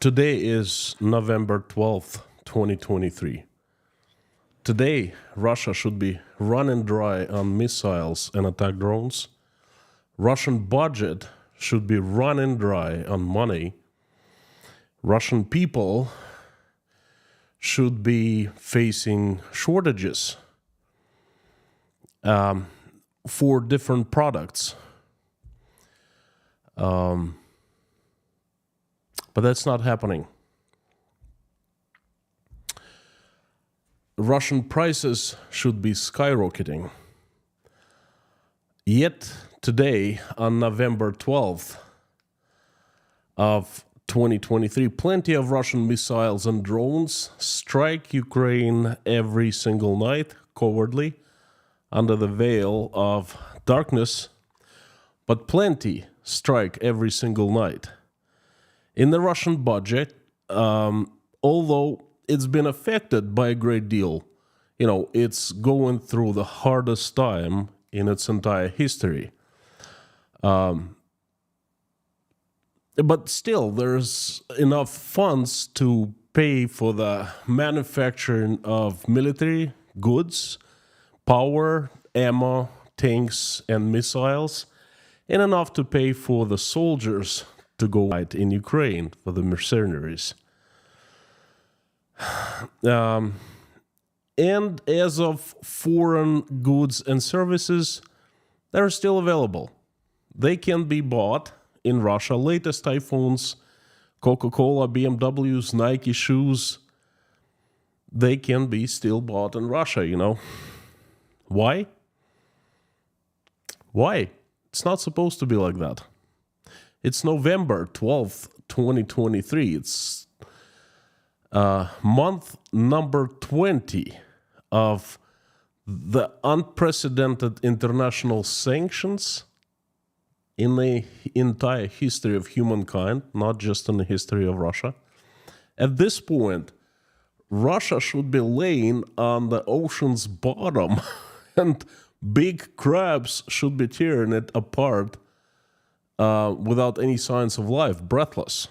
Today is November 12th, 2023. Today, Russia should be running dry on missiles and attack drones. Russian budget should be running dry on money. Russian people should be facing shortages for different products. But that's not happening. Russian prices should be skyrocketing. Yet today, on November 12th of 2023, plenty of Russian missiles and drones strike Ukraine every single night, cowardly, under the veil of darkness, but plenty strike every single night. In the Russian budget, although it's been affected by a great deal, it's going through the hardest time in its entire history. But still, there's enough funds to pay for the manufacturing of military goods, power, ammo, tanks, and missiles, and enough to pay for the soldiers to go fight in Ukraine, for the mercenaries. And as of foreign goods and services, they're still available. They can be bought in Russia. Latest iPhones, Coca-Cola, BMWs, Nike shoes, they can be still bought in Russia, Why? Why? It's not supposed to be like that. It's November 12th, 2023. It's month number 20 of the unprecedented international sanctions in the entire history of humankind, not just in the history of Russia. At this point, Russia should be laying on the ocean's bottom and big crabs should be tearing it apart without any signs of life, breathless.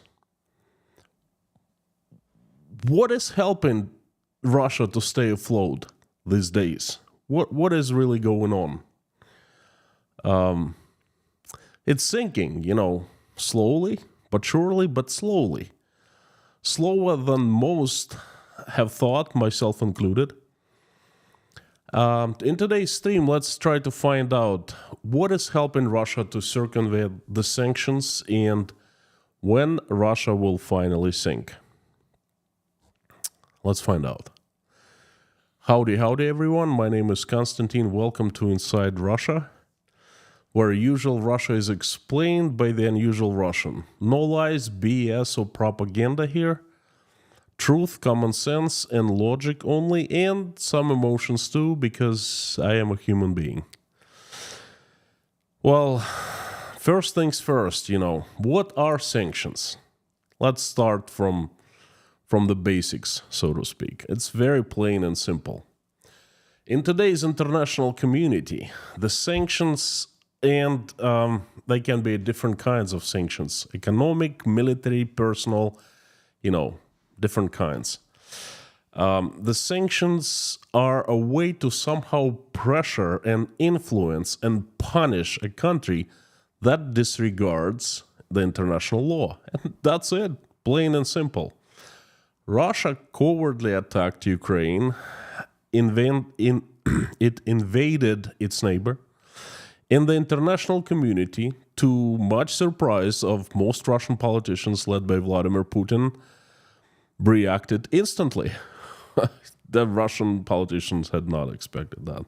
What is helping Russia to stay afloat these days? What is really going on? It's sinking, slowly, but surely, but slowly. Slower than most have thought, myself included. In today's stream, let's try to find out what is helping Russia to circumvent the sanctions and when Russia will finally sink. Let's find out. Howdy, everyone. My name is Konstantin. Welcome to Inside Russia, where usual Russia is explained by the unusual Russian. No lies, BS, or propaganda here. Truth, common sense, and logic only, and some emotions too, because I am a human being. Well, first things first, what are sanctions? Let's start from the basics, so to speak. It's very plain and simple. In today's international community, the sanctions, and they can be different kinds of sanctions, economic, military, personal, different kinds. The sanctions are a way to somehow pressure and influence and punish a country that disregards the international law. And that's it, plain and simple. Russia cowardly attacked Ukraine. It invaded its neighbor. And the international community, to much surprise of most Russian politicians led by Vladimir Putin, reacted instantly. The Russian politicians had not expected that.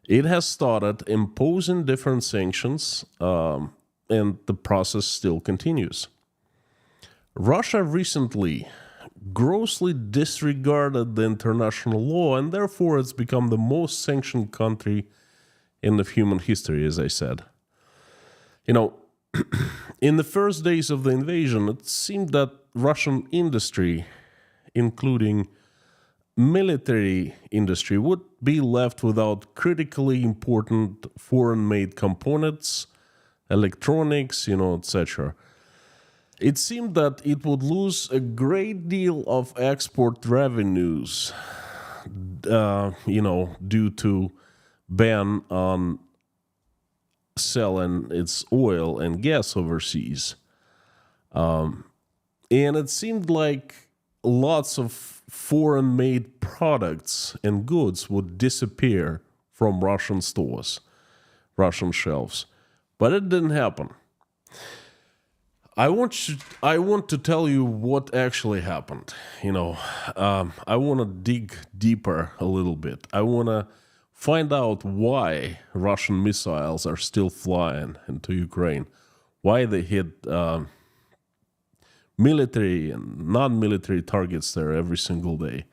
It has started imposing different sanctions, and the process still continues. Russia recently grossly disregarded the international law, and therefore it's become the most sanctioned country in the human history, as I said. In the first days of the invasion, it seemed that Russian industry, including military industry, would be left without critically important foreign-made components, electronics, etc. It seemed that it would lose a great deal of export revenues, due to ban on selling its oil and gas overseas. And it seemed like lots of foreign-made products and goods would disappear from Russian stores, Russian shelves. But it didn't happen. I want to tell you what actually happened. I want to dig deeper a little bit. I want to find out why Russian missiles are still flying into Ukraine, why they hit military and non-military targets there every single day.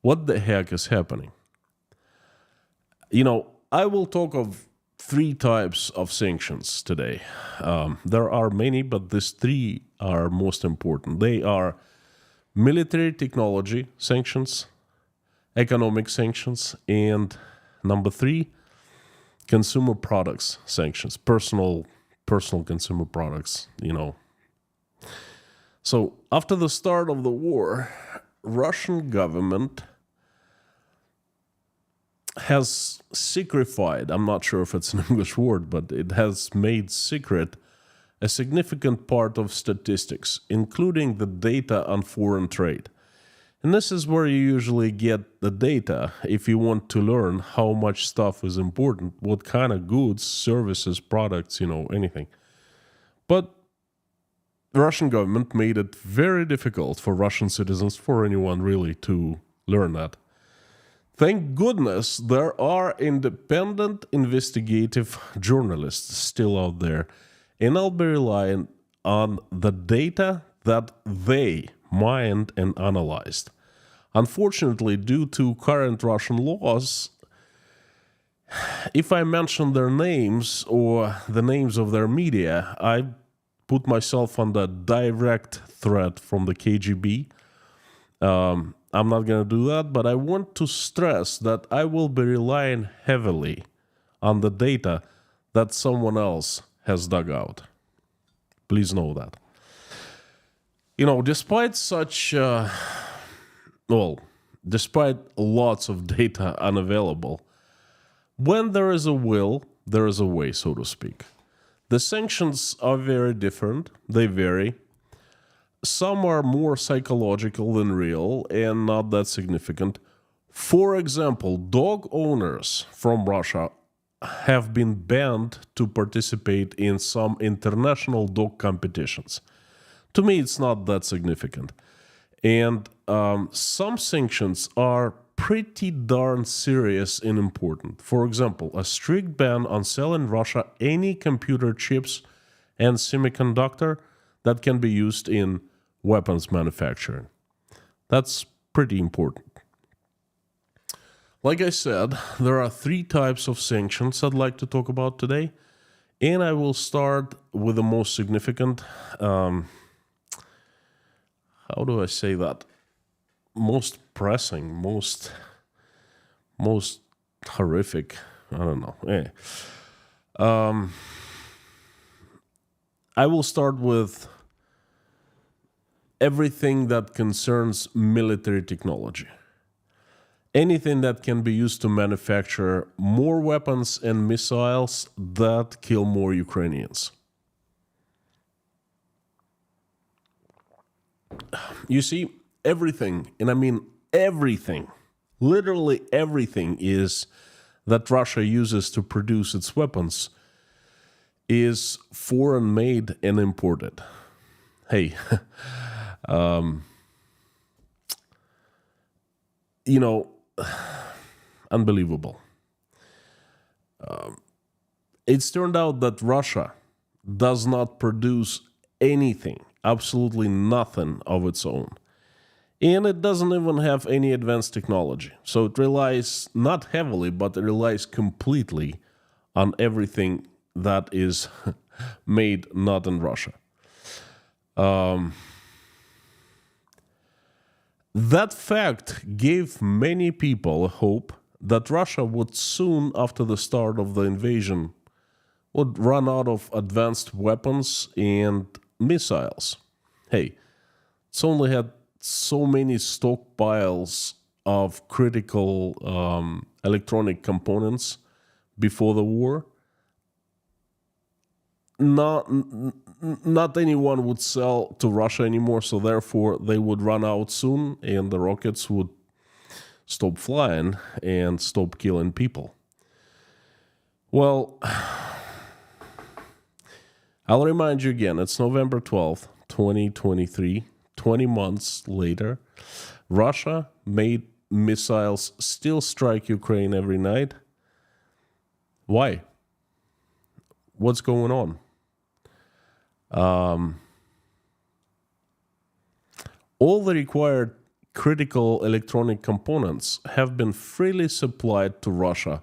What the heck is happening? I will talk of three types of sanctions today. There are many, but these three are most important. They are military technology sanctions, economic sanctions, and number three, consumer products sanctions, personal consumer products, So after the start of the war, Russian government has secretified, I'm not sure if it's an English word, but it has made secret a significant part of statistics, including the data on foreign trade. And this is where you usually get the data if you want to learn how much stuff is important, what kind of goods, services, products, anything. But the Russian government made it very difficult for Russian citizens, for anyone really, to learn that. Thank goodness there are independent investigative journalists still out there, and I'll be relying on the data that they mined and analyzed. Unfortunately, due to current Russian laws, if I mention their names or the names of their media, I put myself under direct threat from the KGB. I'm not going to do that, but I want to stress that I will be relying heavily on the data that someone else has dug out. Please know that. Despite such, despite lots of data unavailable, when there is a will, there is a way, so to speak. The sanctions are very different. They vary. Some are more psychological than real and not that significant. For example, dog owners from Russia have been banned to participate in some international dog competitions. To me, it's not that significant. And some sanctions are pretty darn serious and important. For example, a strict ban on selling Russia any computer chips and semiconductor that can be used in weapons manufacturing. That's pretty important. Like I said, there are three types of sanctions I'd like to talk about today, and I will start with the most significant, how do I say that? Most pressing, most horrific, I don't know. I will start with everything that concerns military technology. Anything that can be used to manufacture more weapons and missiles that kill more Ukrainians. You see, everything, and I mean everything, literally everything is that Russia uses to produce its weapons is foreign made and imported. Hey, unbelievable. It's turned out that Russia does not produce anything, absolutely nothing of its own. And it doesn't even have any advanced technology. So it relies not heavily, but it relies completely on everything that is made not in Russia. That fact gave many people hope that Russia would soon after the start of the invasion would run out of advanced weapons and missiles. Hey, it's only had so many stockpiles of critical electronic components before the war. Not anyone would sell to Russia anymore, so therefore they would run out soon, and the rockets would stop flying and stop killing people. Well, I'll remind you again, it's November 12th, 2023, 20 months later. Russia made missiles still strike Ukraine every night. Why? What's going on? All the required critical electronic components have been freely supplied to Russia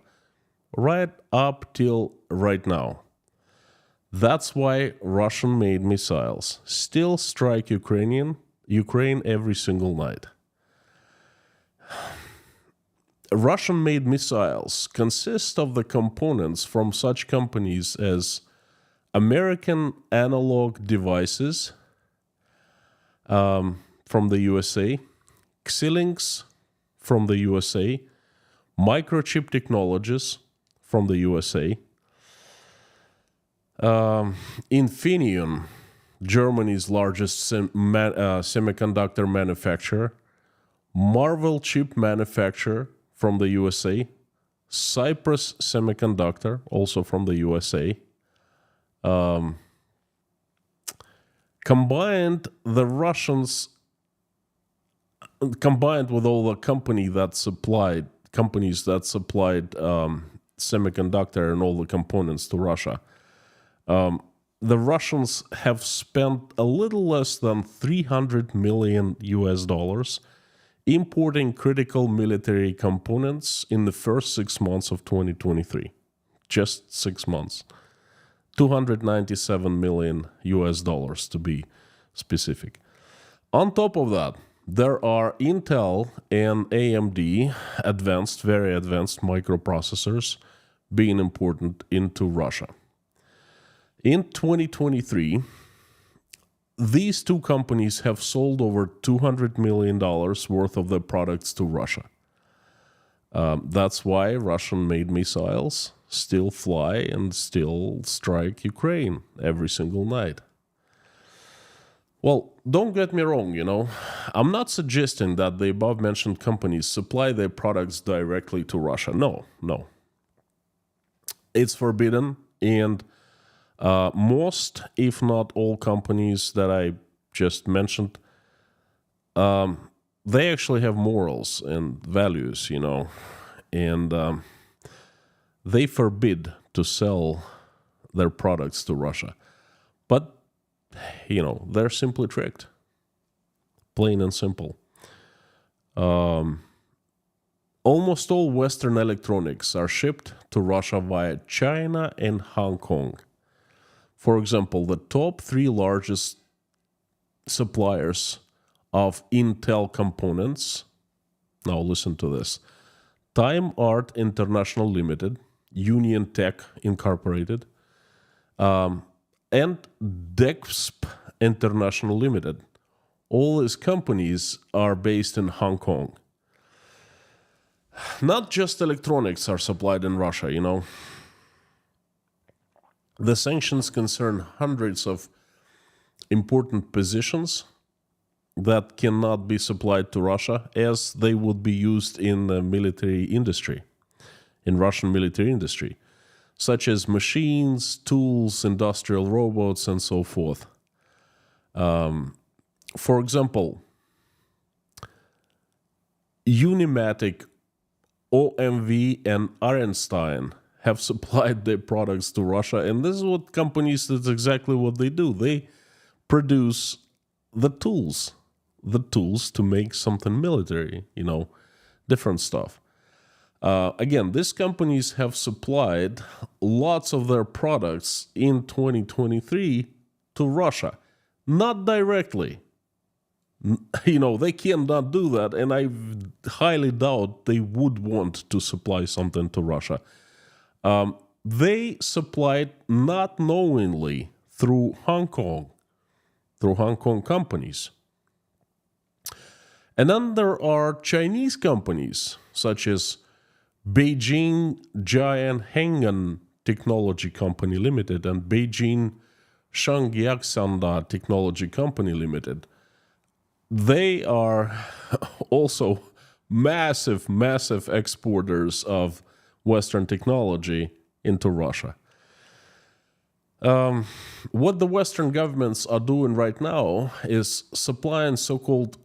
right up till right now. That's why Russian-made missiles still strike Ukraine every single night. Russian-made missiles consist of the components from such companies as American Analog Devices from the USA, Xilinx from the USA, Microchip Technologies from the USA, Infineon, Germany's largest semiconductor manufacturer, Marvell chip manufacturer from the USA, Cypress Semiconductor, also from the USA. Combined with all the companies that supplied semiconductor and all the components to Russia, the Russians have spent a little less than $300 million importing critical military components in the first 6 months of 2023. Just 6 months. $297 million to be specific. On top of that, there are Intel and AMD very advanced microprocessors being imported into Russia. In 2023, these two companies have sold over $200 million worth of their products to Russia. That's why Russian-made missiles still fly and still strike Ukraine every single night. Well, don't get me wrong, I'm not suggesting that the above-mentioned companies supply their products directly to Russia. No. It's forbidden, and most, if not all companies that I just mentioned, they actually have morals and values, and they forbid to sell their products to Russia. But, they're simply tricked. Plain and simple. Almost all Western electronics are shipped to Russia via China and Hong Kong. For example, the top 3 largest suppliers of Intel components, now listen to this, Time Art International Limited, Union Tech Incorporated, and DEXP International Limited. All these companies are based in Hong Kong. Not just electronics are supplied in Russia, The sanctions concern hundreds of important positions that cannot be supplied to Russia, as they would be used in the military industry, in Russian military industry, such as machines, tools, industrial robots, and so forth. For example, Unimatic, OMV, and Arenstein have supplied their products to Russia, and this is what companies, that's exactly what they do. They produce the tools to make something military, different stuff. Again, these companies have supplied lots of their products in 2023 to Russia. Not directly. They cannot do that, and I highly doubt they would want to supply something to Russia. They supplied not knowingly through Hong Kong through Hong Kong companies. And then there are Chinese companies, such as Beijing Jianheng'an Technology Company Limited and Beijing Shangyaksanda Technology Company Limited. They are also massive exporters of Western technology into Russia. What the Western governments are doing right now is supplying so-called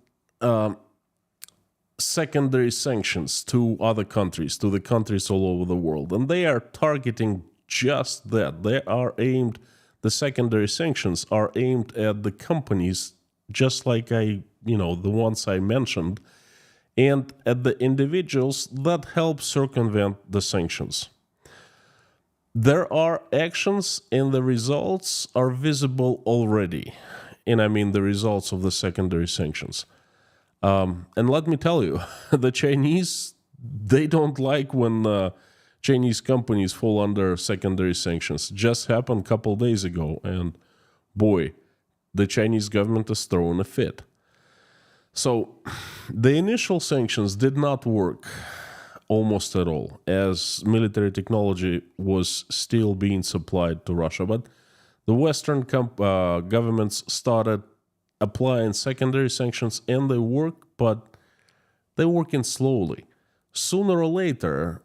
secondary sanctions to other countries, to the countries all over the world. And they are targeting just that. The secondary sanctions are aimed at the companies, just like the ones I mentioned, and at the individuals that help circumvent the sanctions. There are actions and the results are visible already. And I mean the results of the secondary sanctions. And let me tell you, the Chinese, they don't like when Chinese companies fall under secondary sanctions. Just happened a couple days ago, and boy, the Chinese government is throwing a fit. So the initial sanctions did not work almost at all, as military technology was still being supplied to Russia. But the Western governments started applying secondary sanctions, and they work, but they're working slowly. Sooner or later,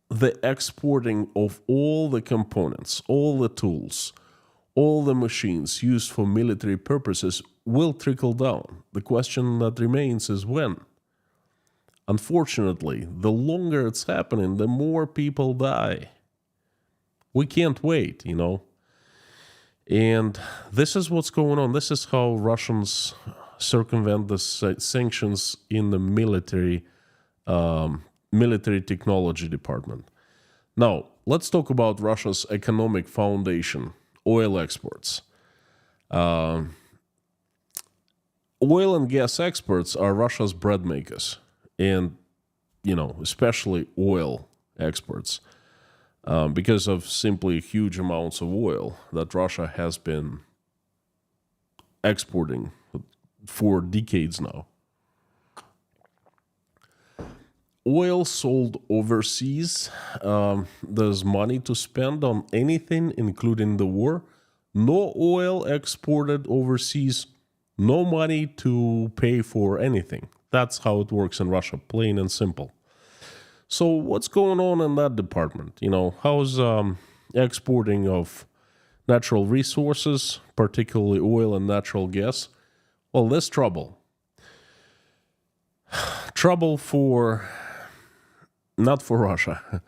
the exporting of all the components, all the tools, all the machines used for military purposes will trickle down. The question that remains is when. Unfortunately, the longer it's happening, the more people die. We can't wait, And this is what's going on. This is how Russians circumvent the sanctions in the military technology department. Now, let's talk about Russia's economic foundation, oil exports. Oil and gas exports are Russia's bread makers, and, especially oil exports. Because of simply huge amounts of oil that Russia has been exporting for decades now. Oil sold overseas, there's money to spend on anything, including the war. No oil exported overseas, no money to pay for anything. That's how it works in Russia, plain and simple. So what's going on in that department? How's exporting of natural resources, particularly oil and natural gas? Well, there's trouble. Trouble not for Russia,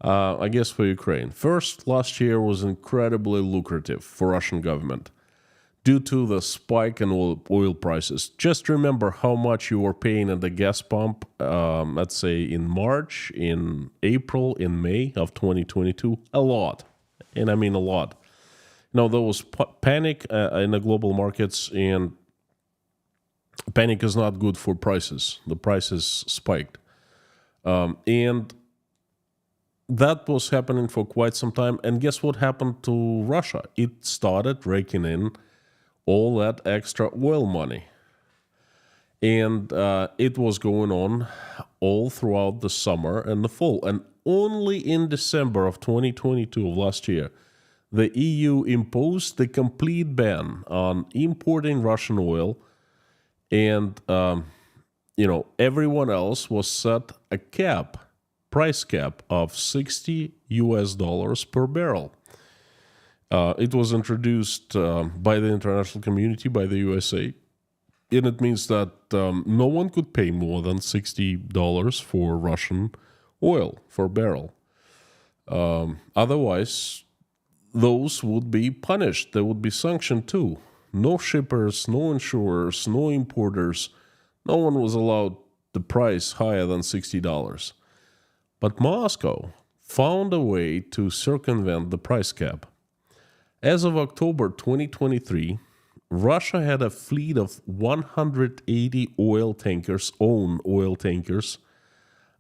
I guess for Ukraine. First, last year was incredibly lucrative for Russian government due to the spike in oil prices. Just remember how much you were paying at the gas pump, let's say in March, in April, in May of 2022. A lot. And I mean a lot. There was panic in the global markets, and panic is not good for prices. The prices spiked. And that was happening for quite some time. And guess what happened to Russia? It started raking in all that extra oil money. And it was going on all throughout the summer and the fall. And only in December of 2022 of last year, the EU imposed the complete ban on importing Russian oil. And, everyone else was set a price cap of $60 per barrel. It was introduced by the international community, by the USA, and it means that no one could pay more than $60 for Russian oil for a barrel. Otherwise, those would be punished. They would be sanctioned too. No shippers, no insurers, no importers. No one was allowed the price higher than $60. But Moscow found a way to circumvent the price cap. As of October 2023, Russia had a fleet of 180 own oil tankers,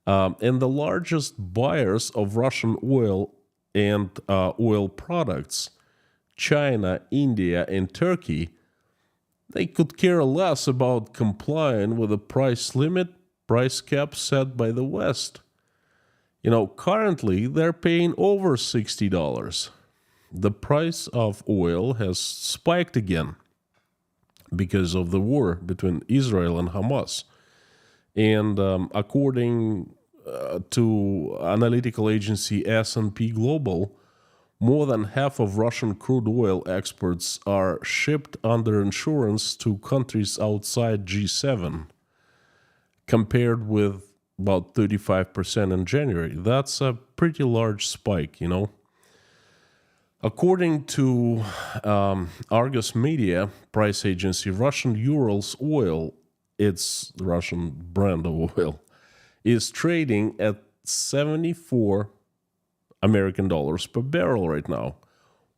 and the largest buyers of Russian oil and oil products, China, India, and Turkey, They could care less about complying with a price cap set by the West. Currently they're paying over $60. The price of oil has spiked again because of the war between Israel and Hamas. And according to analytical agency S&P Global, more than half of Russian crude oil exports are shipped under insurance to countries outside G7, compared with about 35% in January. That's a pretty large spike, According to Argus Media price agency, Russian Urals oil, its Russian brand of oil, is trading at 74 American dollars per barrel right now,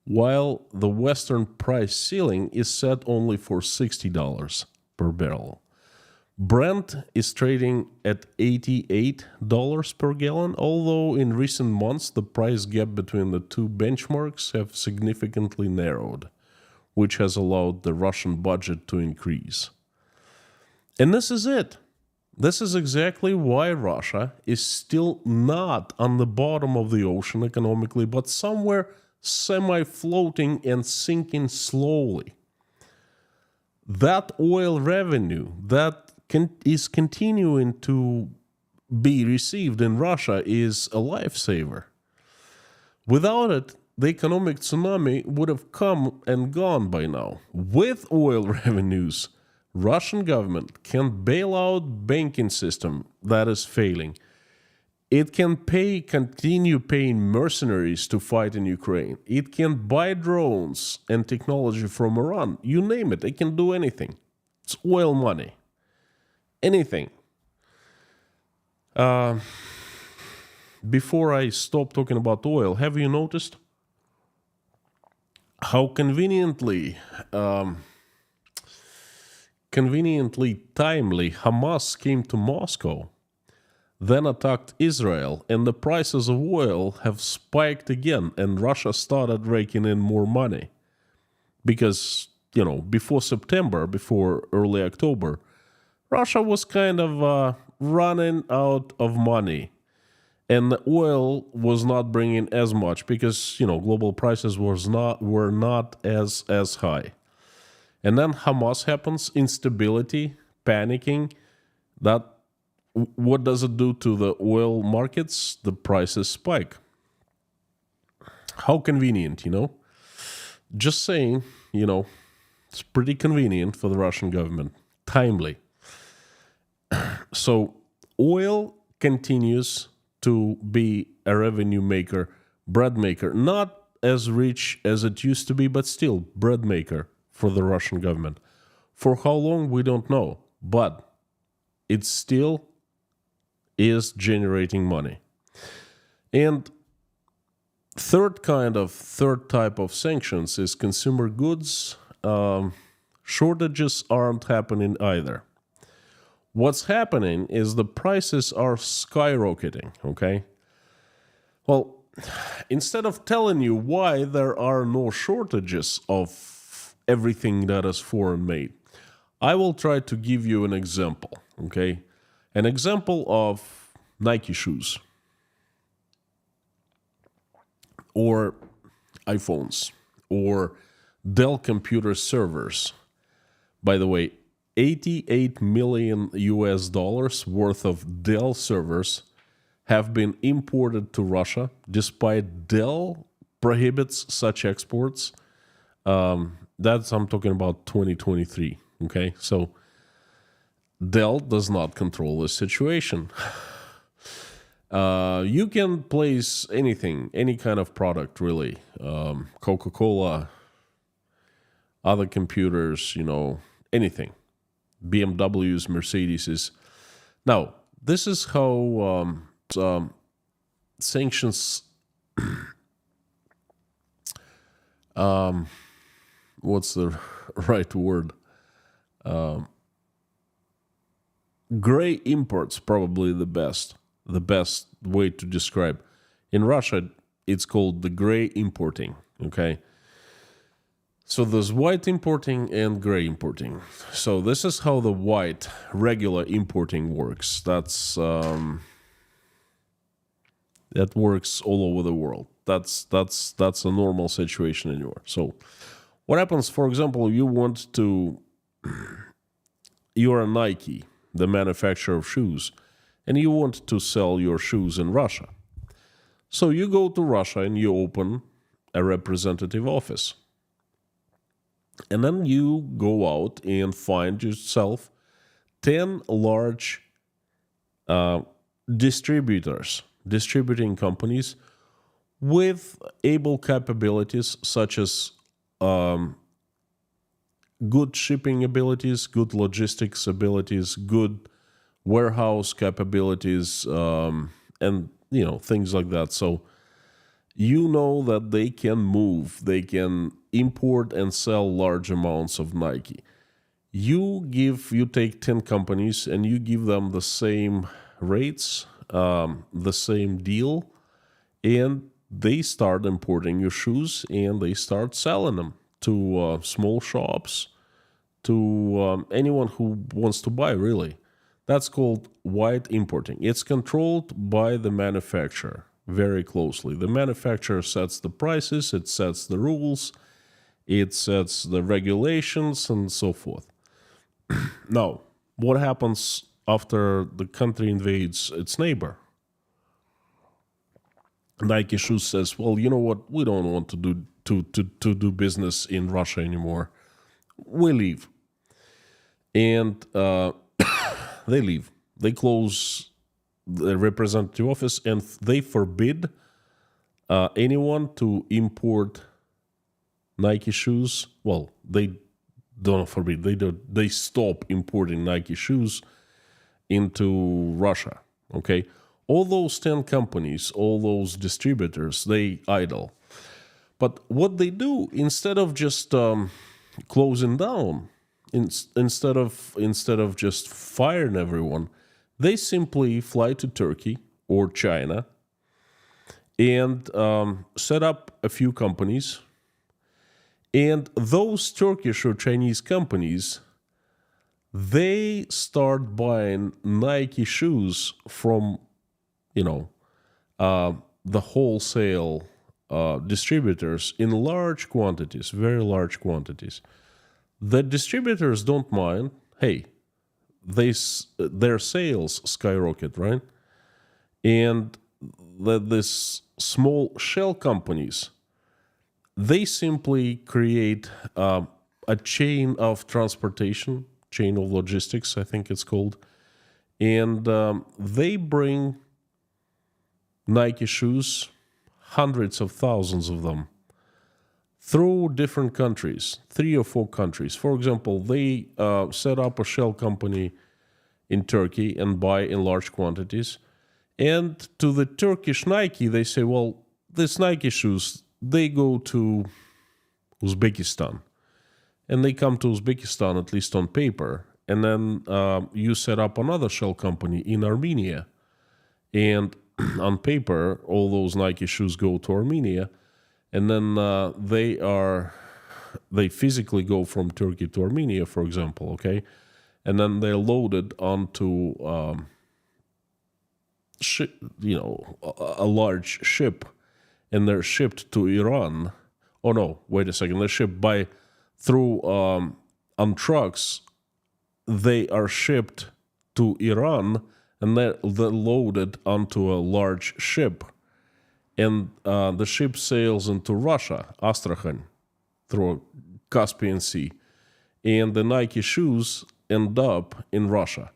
while the Western price ceiling is set only for $60 per barrel. Brent is trading at $88 per gallon, although in recent months the price gap between the two benchmarks have significantly narrowed, which has allowed the Russian budget to increase. And this is it. This is exactly why Russia is still not on the bottom of the ocean economically, but somewhere semi-floating and sinking slowly. That oil revenue that is continuing to be received in Russia is a lifesaver. Without it, the economic tsunami would have come and gone by now. With oil revenues, Russian government can bail out banking system that is failing. It can continue paying mercenaries to fight in Ukraine. It can buy drones and technology from Iran. You name it, it can do anything. It's oil money. Anything. Before I stop talking about oil, have you noticed how conveniently timely Hamas came to Moscow, then attacked Israel, and the prices of oil have spiked again, and Russia started raking in more money? Because, before September, before early October, Russia was kind of running out of money, and the oil was not bringing as much because global prices were not as high. And then Hamas happens, instability, panicking. What does it do to the oil markets? The prices spike. How convenient, Just saying, it's pretty convenient for the Russian government. Timely. So oil continues to be a revenue maker, bread maker, not as rich as it used to be, but still bread maker for the Russian government. For how long, we don't know, but it still is generating money. And third type of sanctions is consumer goods. Shortages aren't happening either. What's happening is the prices are skyrocketing, okay? Well, instead of telling you why there are no shortages of everything that is foreign made, I will try to give you an example, okay? An example of Nike shoes or iPhones or Dell computer servers. By the way, $88 million worth of Dell servers have been imported to Russia, despite Dell prohibits such exports. I'm talking about 2023. Okay, so Dell does not control this situation. You can place anything, any kind of product, really. Coca-Cola, other computers, anything. BMWs, Mercedeses. Now, this is how sanctions. What's the right word? Gray imports, probably the best way to describe. In Russia, it's called the gray importing. Okay. So there's white importing and gray importing. So this is how the white regular importing works. That works all over the world. That's a normal situation anywhere. So what happens, for example, you're a Nike, the manufacturer of shoes, and you want to sell your shoes in Russia. So you go to Russia and you open a representative office. And then you go out and find yourself 10 large distributing companies with able capabilities such as good shipping abilities, good logistics abilities, good warehouse capabilities, and things like that. So you know that they can import and sell large amounts of Nike. You take 10 companies and you give them the same rates, the same deal, and they start importing your shoes and they start selling them to small shops, to anyone who wants to buy, really. That's called white importing. It's controlled by the manufacturer very closely. The manufacturer sets the prices, it sets the rules, it sets the regulations, and so forth. Now, what happens after the country invades its neighbor? Nike Shoes says, well, you know what? We don't want to do business in Russia anymore. We leave. And they leave. They close the representative office and they forbid anyone to import Nike shoes. Well, they don't forbid. They stop importing Nike shoes into Russia. Okay, all those 10 companies, all those distributors, they idle. But what they do, instead of just closing down, instead of just firing everyone, they simply fly to Turkey or China and set up a few companies. And those Turkish or Chinese companies, they start buying Nike shoes from, the wholesale distributors in large quantities, very large quantities. The distributors don't mind. Hey, their sales skyrocket, right? And this small shell companies, they simply create a chain of transportation, chain of logistics, I think it's called, and they bring Nike shoes, hundreds of thousands of them, through different countries, 3 or 4 countries. For example, they set up a shell company in Turkey and buy in large quantities. And to the Turkish Nike, they say, well, these Nike shoes, they go to Uzbekistan. And they come to Uzbekistan, at least on paper. And then you set up another shell company in Armenia. And on paper, all those Nike shoes go to Armenia. And then they physically go from Turkey to Armenia, for example, okay? And then they're loaded onto a large ship, and they're shipped to Iran. Oh no, wait a second. They're shipped through on trucks. They are shipped to Iran, and they're loaded onto a large ship. And the ship sails into Russia, Astrakhan, through Caspian Sea. And the Nike shoes end up in Russia.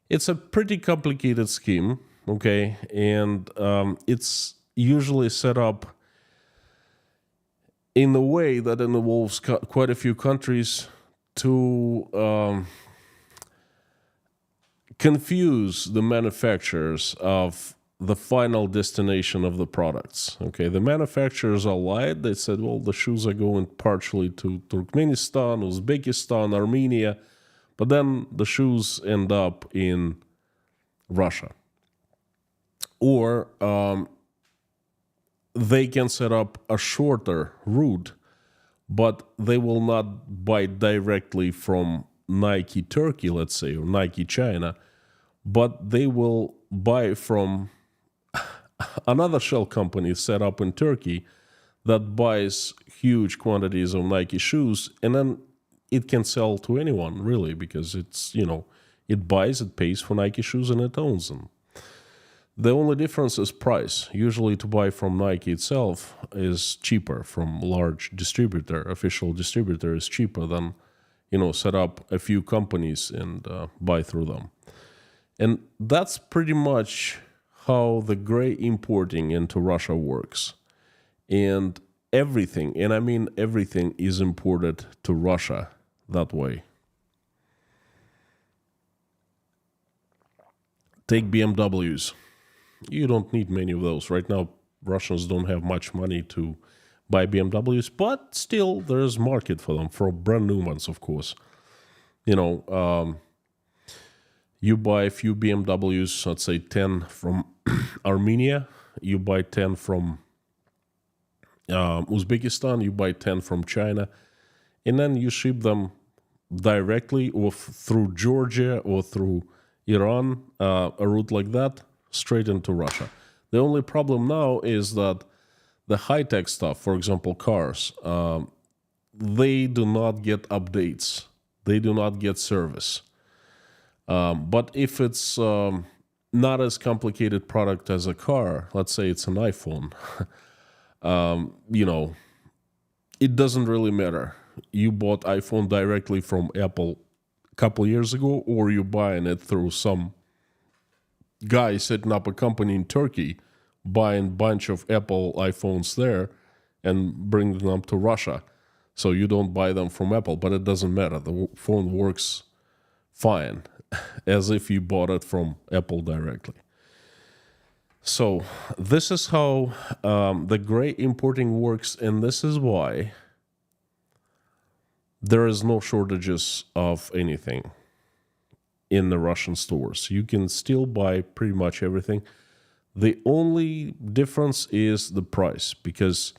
It's a pretty complicated scheme, okay? And it's usually set up in a way that involves quite a few countries to confuse the manufacturers of the final destination of the products. Okay, the manufacturers are lied. They said, well, the shoes are going partially to Turkmenistan, Uzbekistan, Armenia, but then the shoes end up in Russia. Or they can set up a shorter route but they will not buy directly from Nike Turkey, let's say, or Nike China, but they will buy from another shell company set up in Turkey that buys huge quantities of Nike shoes, and then it can sell to anyone, really, because it's, it buys, it pays for Nike shoes, and it owns them. The only difference is price. Usually to buy from Nike itself is cheaper. From large distributor, official distributor is cheaper than, set up a few companies and buy through them. And that's pretty much how the gray importing into Russia works. And everything, and I mean everything, is imported to Russia that way. Take BMWs. You don't need many of those. Right now, Russians don't have much money to buy BMWs, but still there's market for them, for brand new ones, of course. You buy a few BMWs, let's say 10 from Armenia, you buy 10 from Uzbekistan, you buy 10 from China, and then you ship them directly or through Georgia or through Iran, a route like that, straight into Russia. The only problem now is that the high-tech stuff, for example, cars, they do not get updates. They do not get service. But if it's not as complicated product as a car, let's say it's an iPhone, it doesn't really matter. You bought iPhone directly from Apple a couple years ago, or you're buying it through some guy setting up a company in Turkey, buying a bunch of Apple iPhones there and bringing them to Russia. So you don't buy them from Apple, but it doesn't matter. The phone works fine, as if you bought it from Apple directly. So this is how the gray importing works, and this is why there is no shortages of anything in the Russian stores. You can still buy pretty much everything. The only difference is the price, because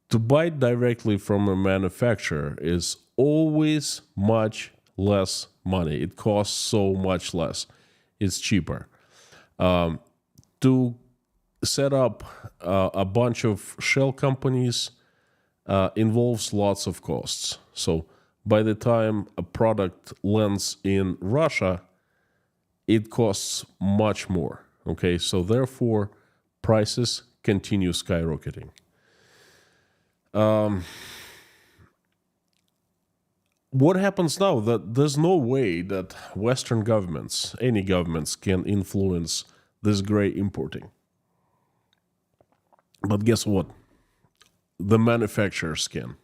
to buy directly from a manufacturer is always much less money. It costs so much less. It's cheaper. To set up a bunch of shell companies involves lots of costs. So by the time a product lands in Russia, it costs much more. Okay, so therefore prices continue skyrocketing. What happens now? That there's no way that Western governments, any governments, can influence this gray importing. But guess what? The manufacturers can.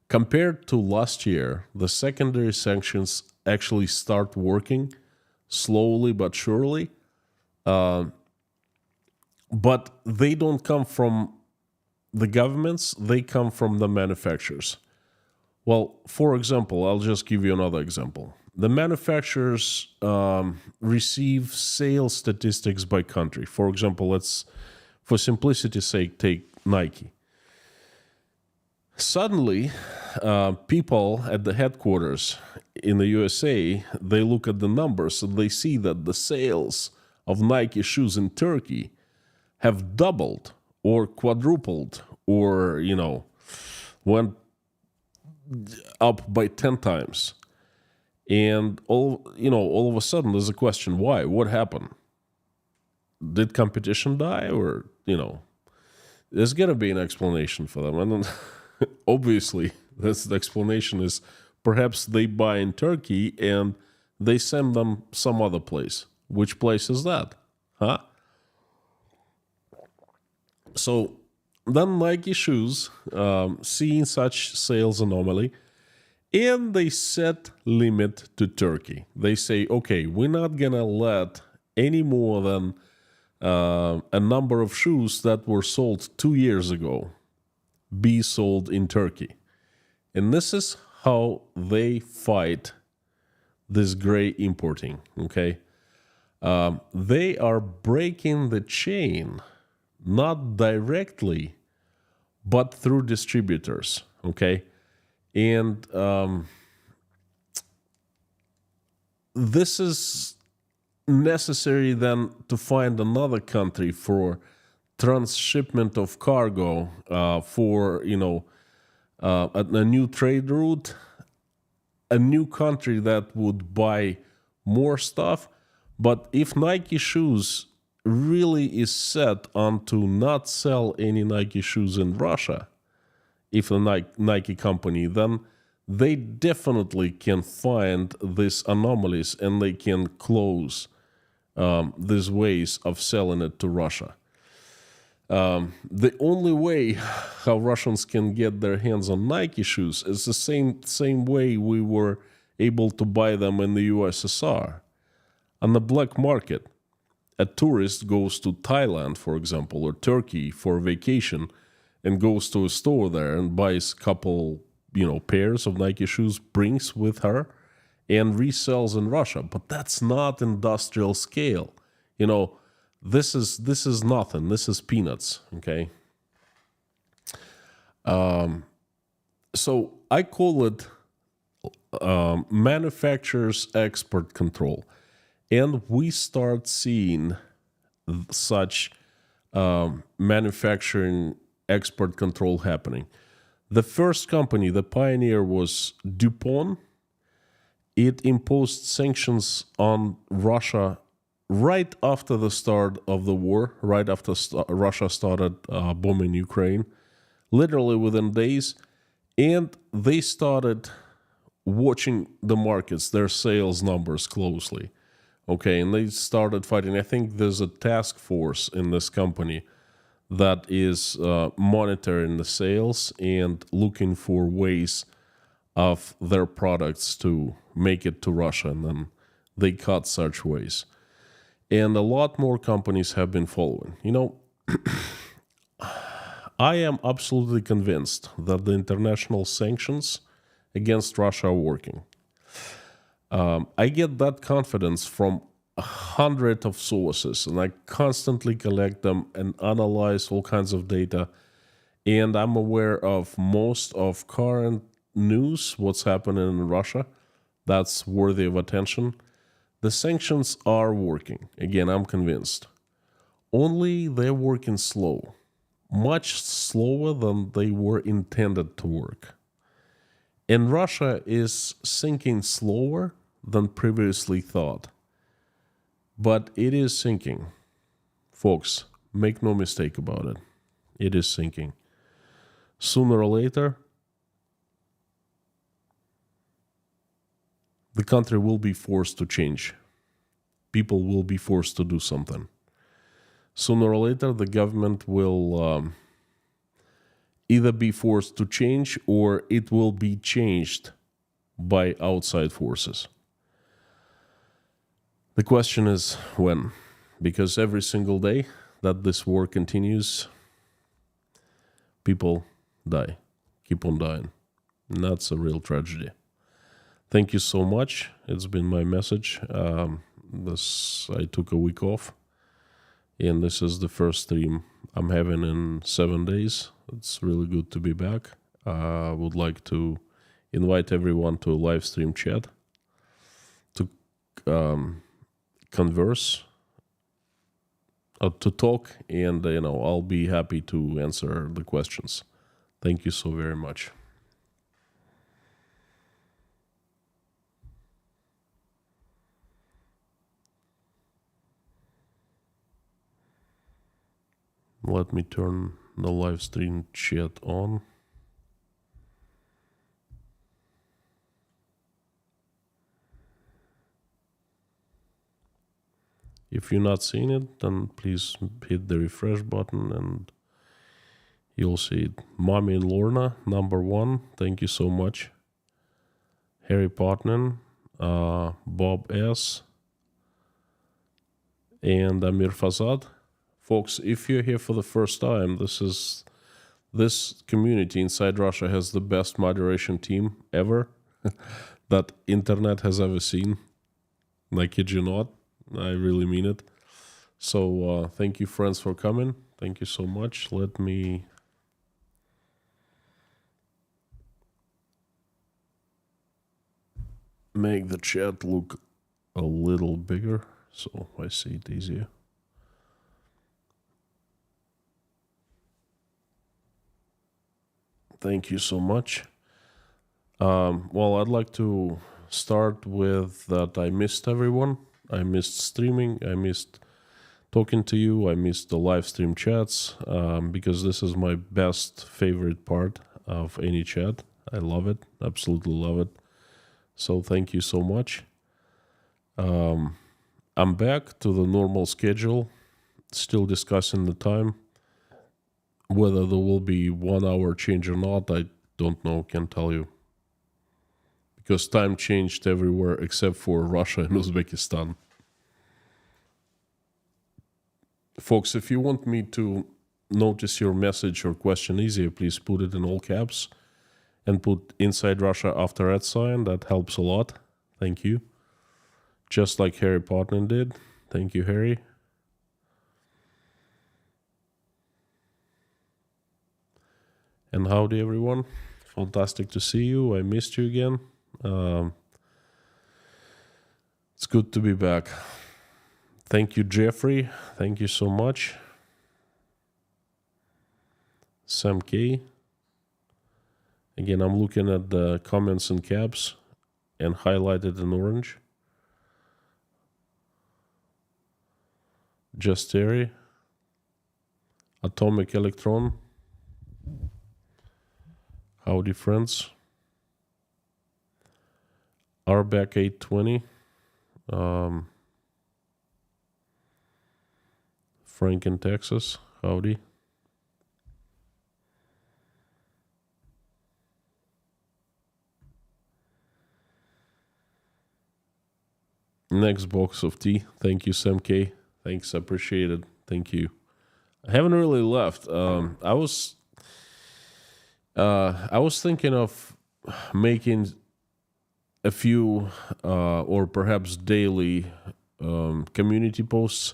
Compared to last year, the secondary sanctions actually start working slowly but surely. But they don't come from the governments, they come from the manufacturers. Well, for example, I'll just give you another example. The manufacturers receive sales statistics by country. For example, let's, for simplicity's sake, take Nike. Suddenly, people at the headquarters in the USA, they look at the numbers and they see that the sales of Nike shoes in Turkey have doubled or quadrupled or, went up by 10 times. And all of a sudden there's a question, why? What happened? Did competition die? Or, there's got to be an explanation for them. And then, obviously, the explanation is perhaps they buy in Turkey and they send them some other place. Which place is that? Huh? So then Nike shoes, seeing such sales anomaly, and they set limit to Turkey. They say, okay, we're not going to let any more than a number of shoes that were sold 2 years ago be sold in Turkey. And this is how they fight this gray importing, okay? They are breaking the chain, not directly, but through distributors, Okay, and this is necessary then to find another country for transshipment of cargo, for a new trade route, a new country that would buy more stuff. But if Nike shoes really is set on to not sell any Nike shoes in Russia, if a Nike company, then they definitely can find these anomalies and they can close these ways of selling it to Russia. The only way how Russians can get their hands on Nike shoes is the same way we were able to buy them in the USSR. On the black market, a tourist goes to Thailand, for example, or Turkey for vacation and goes to a store there and buys a couple, pairs of Nike shoes, brings with her and resells in Russia. But that's not industrial scale. This is nothing. This is peanuts, okay? So I call it manufacturer's export control. And we start seeing such manufacturing export control happening. The first company, the pioneer, was DuPont. It imposed sanctions on Russia right after the start of the war, right after Russia started bombing Ukraine, literally within days. And they started watching the markets, their sales numbers closely. Okay, and they started fighting. I think there's a task force in this company that is monitoring the sales and looking for ways of their products to make it to Russia, and then they cut such ways. And a lot more companies have been following. I am absolutely convinced that the international sanctions against Russia are working. I get that confidence from 100 of sources, and I constantly collect them and analyze all kinds of data. And I'm aware of most of current news, what's happening in Russia. That's worthy of attention. The sanctions are working. Again, I'm convinced. Only they're working slow, much slower than they were intended to work. And Russia is sinking slower than previously thought. But it is sinking. Folks, make no mistake about it. It is sinking. Sooner or later, the country will be forced to change. People will be forced to do something. Sooner or later, the government will either be forced to change or it will be changed by outside forces. The question is when, because every single day that this war continues, people die, keep on dying. And that's a real tragedy. Thank you so much. It's been my message. I took a week off, and this is the first stream I'm having in 7 days. It's really good to be back. I would like to invite everyone to a live stream chat to converse, to talk, and I'll be happy to answer the questions. Thank you so very much. Let me turn the live stream chat on. If you're not seeing it, then please hit the refresh button and you'll see it. Mommy and Lorna, number 1, thank you so much. Harry Potman, Bob S., and Amir Fazad. Folks, if you're here for the first time, this community inside Russia has the best moderation team ever that internet has ever seen. I kid you not. I really mean it. So thank you, friends, for coming. Thank you so much. Let me make the chat look a little bigger so I see it easier. Thank you so much. Well, I'd like to start with that I missed everyone. I missed streaming. I missed talking to you. I missed the live stream chats because this is my best favorite part of any chat. I love it. Absolutely love it. So thank you so much. I'm back to the normal schedule, still discussing the time. Whether there will be 1 hour change or not, I don't know, can't tell you. Because time changed everywhere except for Russia and Uzbekistan. Folks, if you want me to notice your message or question easier, please put it in all caps and put inside Russia after @ That helps a lot. Thank you. Just like Harry Potter did. Thank you, Harry. And howdy, everyone. Fantastic to see you. I missed you again. It's good to be back. Thank you, Jeffrey. Thank you so much. Sam K. Again, I'm looking at the comments in caps and highlighted in orange. Just Terry. Atomic Electron. Howdy, friends. Arbeck 820. Frank in Texas. Howdy. Next box of tea. Thank you, Sam K. Thanks, appreciate it. Thank you. I haven't really left. I was thinking of making a few or perhaps daily community posts,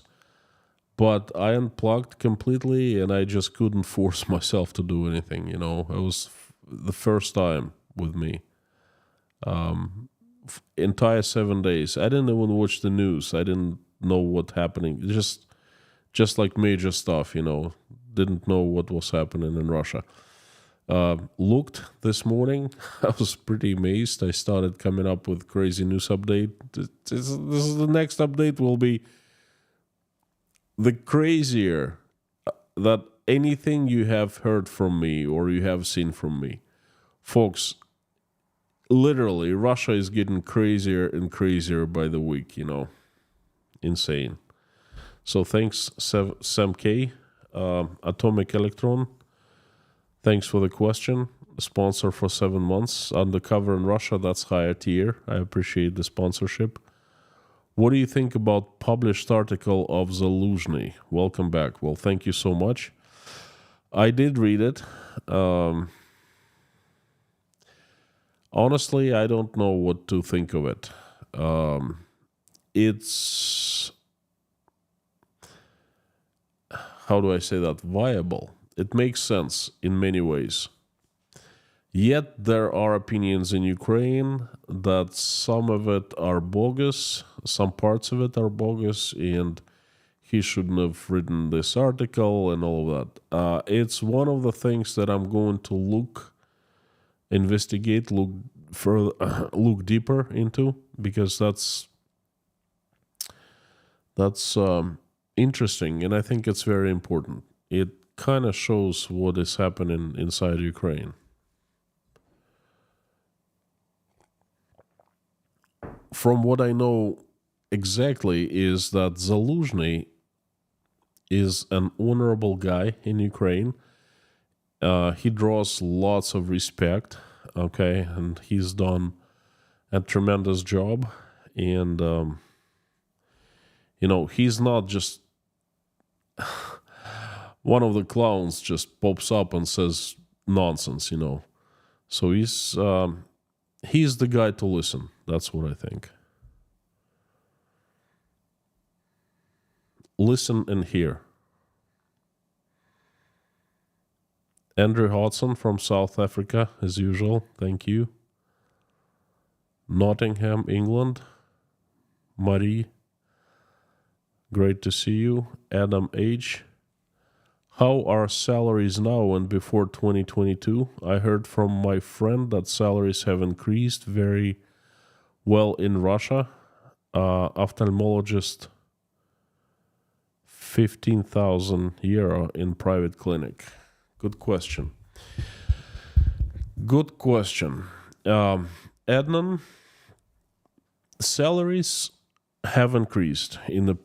but I unplugged completely and I just couldn't force myself to do anything. You know, it was the first time with me. Entire 7 days. I didn't even watch the news. I didn't know what happening. Just like major stuff, you know. Didn't know what was happening in Russia. Looked this morning. I was pretty amazed. I started coming up with crazy news update. This is the next update will be the crazier that anything you have heard from me or you have seen from me. Folks, literally, Russia is getting crazier and crazier by the week, you know. Insane. So thanks, Sam K. Atomic Electron. Thanks for the question. Sponsor for 7 months. Undercover in Russia, that's higher tier. I appreciate the sponsorship. What do you think about published article of Zaluzhny? Welcome back. Well, thank you so much. I did read it. Honestly, I don't know what to think of it. It's, how do I say that? Viable. It makes sense in many ways. Yet there are opinions in Ukraine that some of it are bogus, some parts of it are bogus, and he shouldn't have written this article and all of that. It's one of the things that I'm going to investigate, look further, look deeper into, because that's interesting, and I think it's very important. It kind of shows what is happening inside Ukraine. From what I know exactly is that Zaluzhny is an honorable guy in Ukraine. He draws lots of respect, okay, and he's done a tremendous job. And, you know, he's not just one of the clowns just pops up and says nonsense, you know. So he's the guy to listen. That's what I think. Listen and hear. Andrew Hodson from South Africa, as usual. Thank you. Nottingham, England. Marie, great to see you. Adam H. How are salaries now and before 2022? I heard from my friend that salaries have increased very well in Russia. Ophthalmologist, 15,000 euro in private clinic. Good question. Good question. Adnan, salaries have increased in the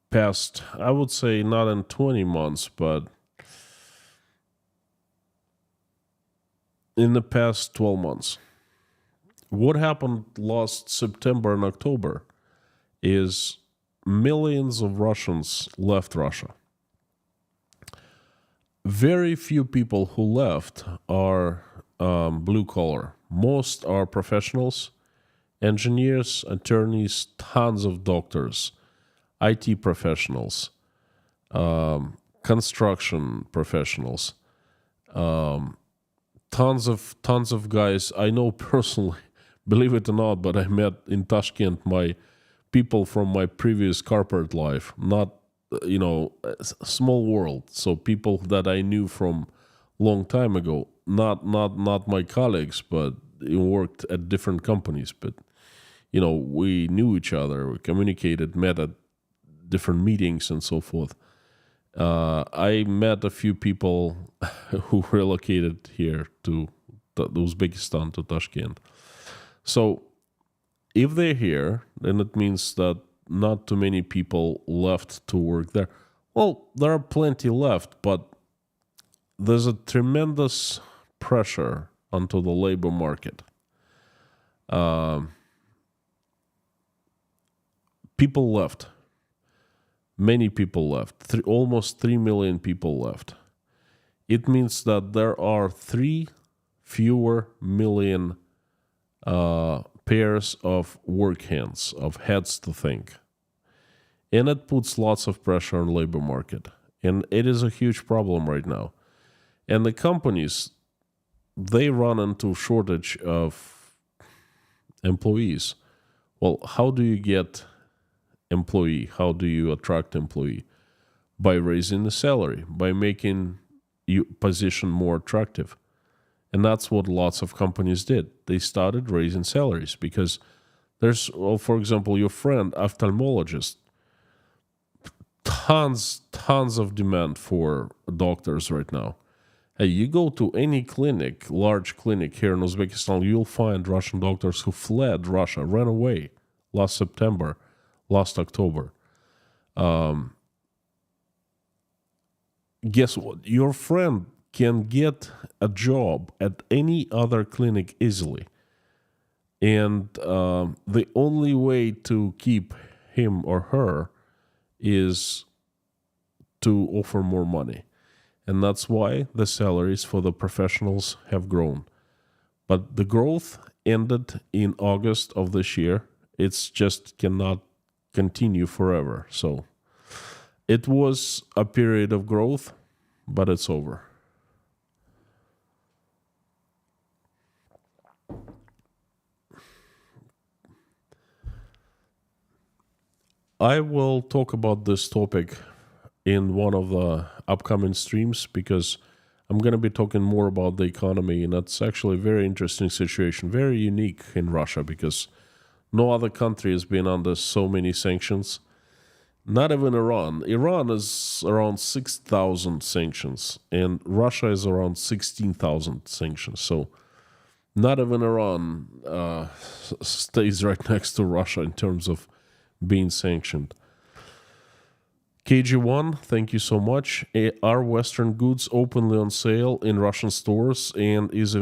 past, I would say not in 20 months, but in the past 12 months. What happened last September and October is millions of Russians left Russia. Very few people who left are blue collar. Most are professionals, engineers, attorneys, tons of doctors, IT professionals, construction professionals, tons of guys I know personally. Believe it or not, but I met in Tashkent my people from my previous corporate life. Not, a small world. So people that I knew from long time ago. Not my colleagues, but worked at different companies. But we knew each other, we communicated, met at different meetings and so forth. I met a few people who relocated here to Uzbekistan, to Tashkent. So if they're here, then it means that not too many people left to work there. Well, there are plenty left, but there's a tremendous pressure onto the labor market. People left. Many people left. Almost 3 million people left. It means that there are 3 fewer million pairs of work hands, of heads to think. And it puts lots of pressure on the labor market. And it is a huge problem right now. And the companies, they run into shortage of employees. Well, how do you get employee? How do you attract employee? By raising the salary, by making your position more attractive. And that's what lots of companies did. They started raising salaries because there's, for example, your friend, ophthalmologist, tons of demand for doctors right now. Hey, you go to any clinic, large clinic here in Uzbekistan, you'll find Russian doctors who fled Russia, ran away last September, last October. Guess what? Your friend can get a job at any other clinic easily. And the only way to keep him or her is to offer more money. And that's why the salaries for the professionals have grown. But the growth ended in August of this year. It's just cannot continue forever. So it was a period of growth, but it's over. I will talk about this topic in one of the upcoming streams because I'm going to be talking more about the economy, and that's actually a very interesting situation, very unique in Russia because no other country has been under so many sanctions. Not even Iran. Iran is around 6,000 sanctions, and Russia is around 16,000 sanctions. So not even Iran stays right next to Russia in terms of being sanctioned. KG1, thank you so much. Are Western goods openly on sale in Russian stores, and is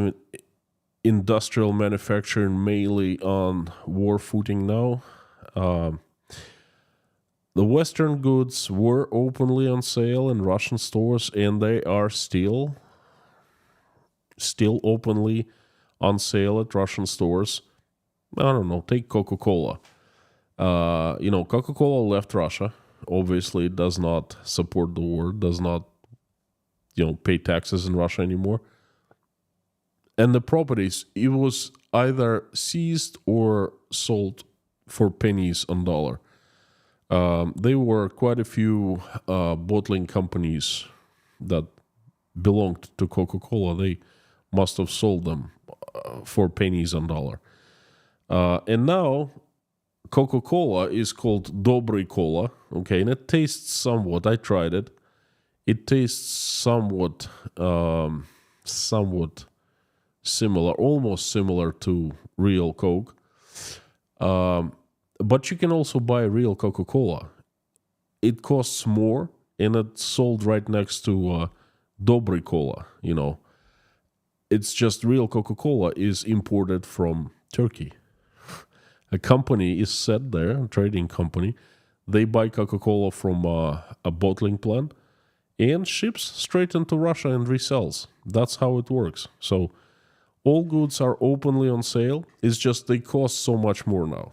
industrial manufacturing mainly on war footing now? The Western goods were openly on sale in Russian stores, and they are still openly on sale at Russian stores. I don't know, take Coca-Cola. Coca-Cola left Russia. Obviously, it does not support the war, does not, pay taxes in Russia anymore. And the properties, it was either seized or sold for pennies on dollar. There were quite a few bottling companies that belonged to Coca-Cola. They must have sold them for pennies on dollar. And now Coca-Cola is called Dobry Cola, okay, and it tastes somewhat. I tried it. It tastes somewhat similar, almost similar to real Coke. But you can also buy real Coca-Cola. It costs more, and it's sold right next to Dobry Cola. It's just real Coca-Cola is imported from Turkey. A company is set there, a trading company. They buy Coca-Cola from a bottling plant and ships straight into Russia and resells. That's how it works. So all goods are openly on sale. It's just they cost so much more now.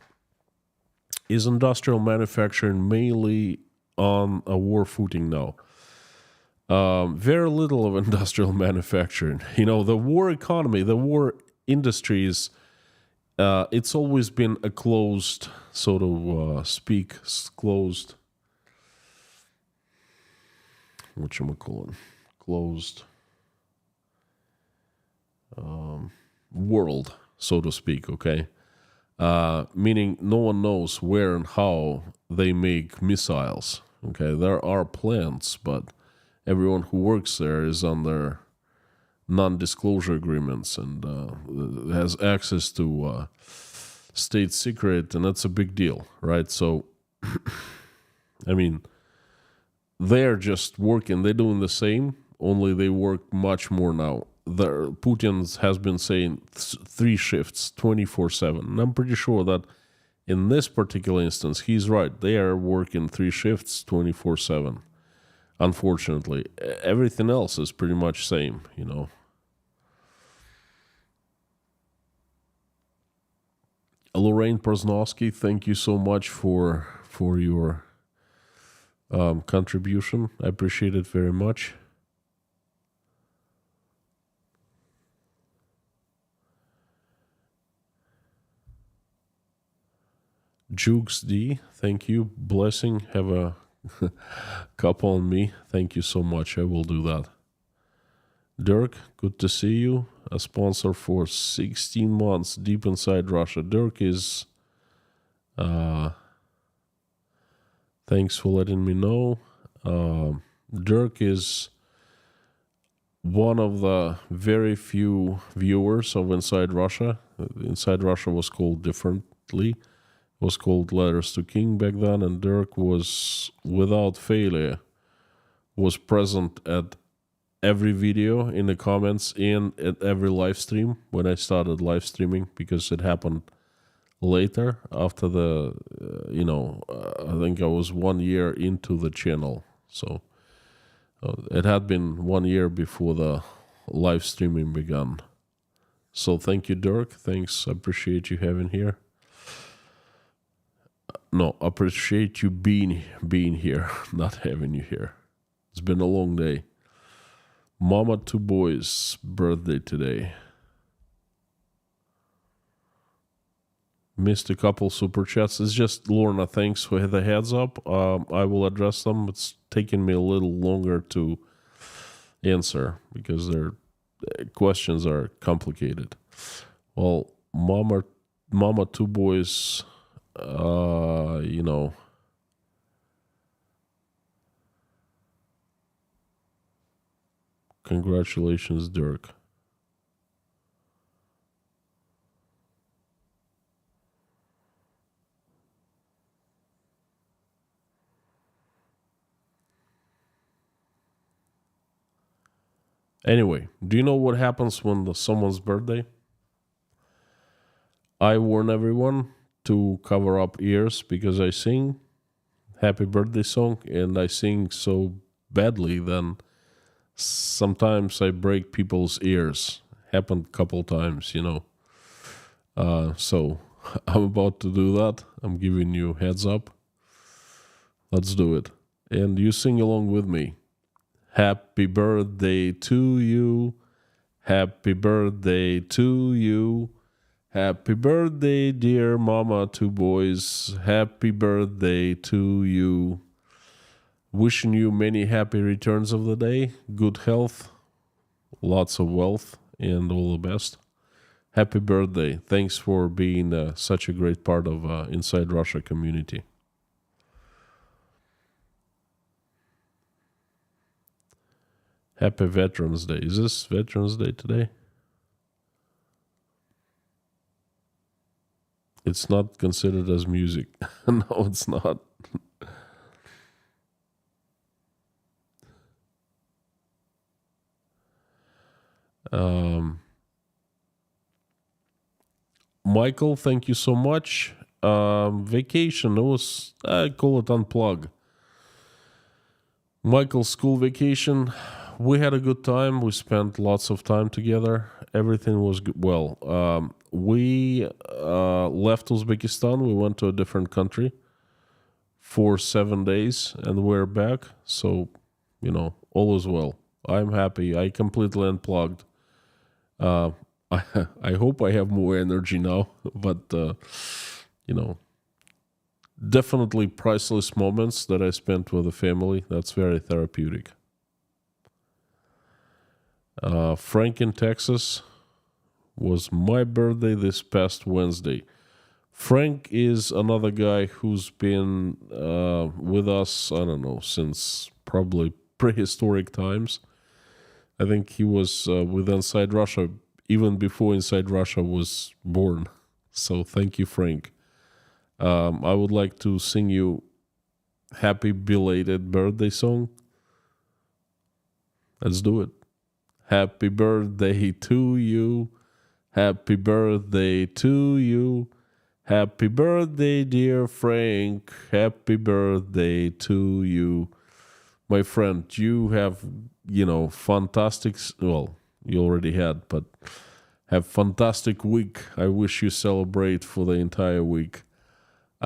Is industrial manufacturing mainly on a war footing now? Very little of industrial manufacturing. The war economy, the war industry is, it's always been a closed, sort of closed, closed world, so to speak, okay? Meaning no one knows where and how they make missiles, okay? There are plants, but everyone who works there is under non-disclosure agreements and has access to state secret, and that's a big deal, right? So, I mean, they're just working. They're doing the same, only they work much more now. Putin has been saying 3 shifts, 24/7. And I'm pretty sure that in this particular instance, he's right. They are working 3 shifts, 24/7. Unfortunately, everything else is pretty much same, Lorraine Prosnowski, thank you so much for your contribution. I appreciate it very much. Jukes D, thank you. Blessing, have a cup on me. Thank you so much. I will do that. Dirk, good to see you. A sponsor for 16 months deep inside Russia. Dirk is... thanks for letting me know. Dirk is one of the very few viewers of Inside Russia. Inside Russia was called differently. It was called Letters to King back then, and Dirk was, without failure, was present at every video in the comments and at every live stream when I started live streaming, because it happened later after the, I think I was 1 year into the channel. So it had been 1 year before the live streaming began. So thank you, Dirk. Thanks. I appreciate you having here. No, appreciate you being here, not having you here. It's been a long day. Mama 2 boys' birthday today. Missed a couple super chats. It's just Lorna, thanks for the heads up. I will address them. It's taking me a little longer to answer because their questions are complicated. Well, Mama 2 boys, congratulations, Dirk. Anyway, do you know what happens when someone's birthday? I warn everyone to cover up ears because I sing happy birthday song and I sing so badly then sometimes I break people's ears. Happened a couple times, So I'm about to do that. I'm giving you heads up. Let's do it. And you sing along with me. Happy birthday to you. Happy birthday to you. Happy birthday, dear mama, two boys. Happy birthday to you. Wishing you many happy returns of the day, good health, lots of wealth, and all the best. Happy birthday. Thanks for being such a great part of Inside Russia community. Happy Veterans Day. Is this Veterans Day today? It's not considered as music. No, it's not. Michael, thank you so much. Vacation, I call it unplug. Michael's school vacation, we had a good time. We spent lots of time together. Everything was good. Well, we left Uzbekistan. We went to a different country for 7 days, and we're back. So, all is well. I'm happy. I completely unplugged. I hope I have more energy now, but definitely priceless moments that I spent with the family. That's very therapeutic. Frank in Texas, was my birthday this past Wednesday. Frank is another guy who's been with us, I don't know, since probably prehistoric times. I think he was with Inside Russia even before Inside Russia was born. So thank you, Frank. I would like to sing you happy belated birthday song. Let's do it. Happy birthday to you. Happy birthday to you. Happy birthday, dear Frank. Happy birthday to you. My friend, you have, fantastic, well, you already had, but have fantastic week. I wish you celebrate for the entire week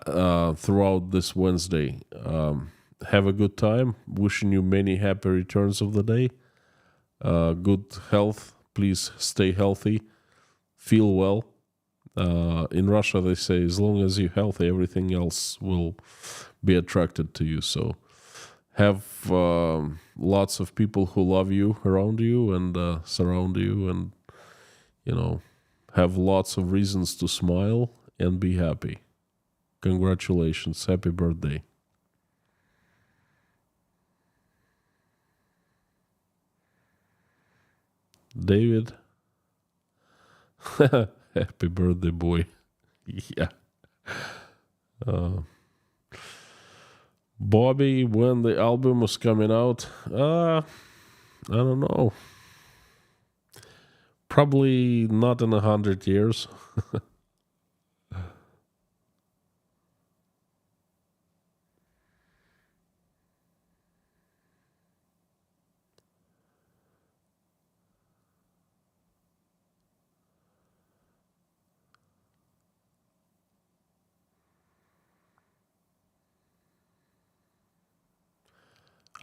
throughout this Wednesday. Have a good time. Wishing you many happy returns of the day. Good health. Please stay healthy. Feel well. In Russia, they say, as long as you're healthy, everything else will be attracted to you. So have lots of people who love you around you and surround you, and have lots of reasons to smile and be happy. Congratulations. Happy birthday. David. Happy birthday, boy. Yeah. Bobby, when the album was coming out, I don't know. Probably not in 100 years.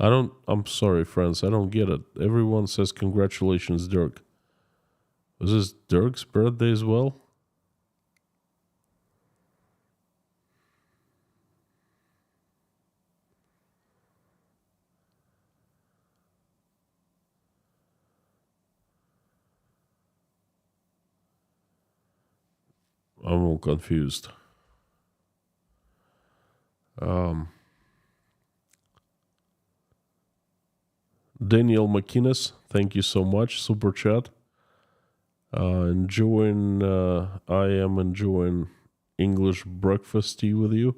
I'm sorry, friends. I don't get it. Everyone says congratulations, Dirk. Was this Dirk's birthday as well? I'm all confused. Daniel McInnes, thank you so much. Super chat. I am enjoying English breakfast tea with you.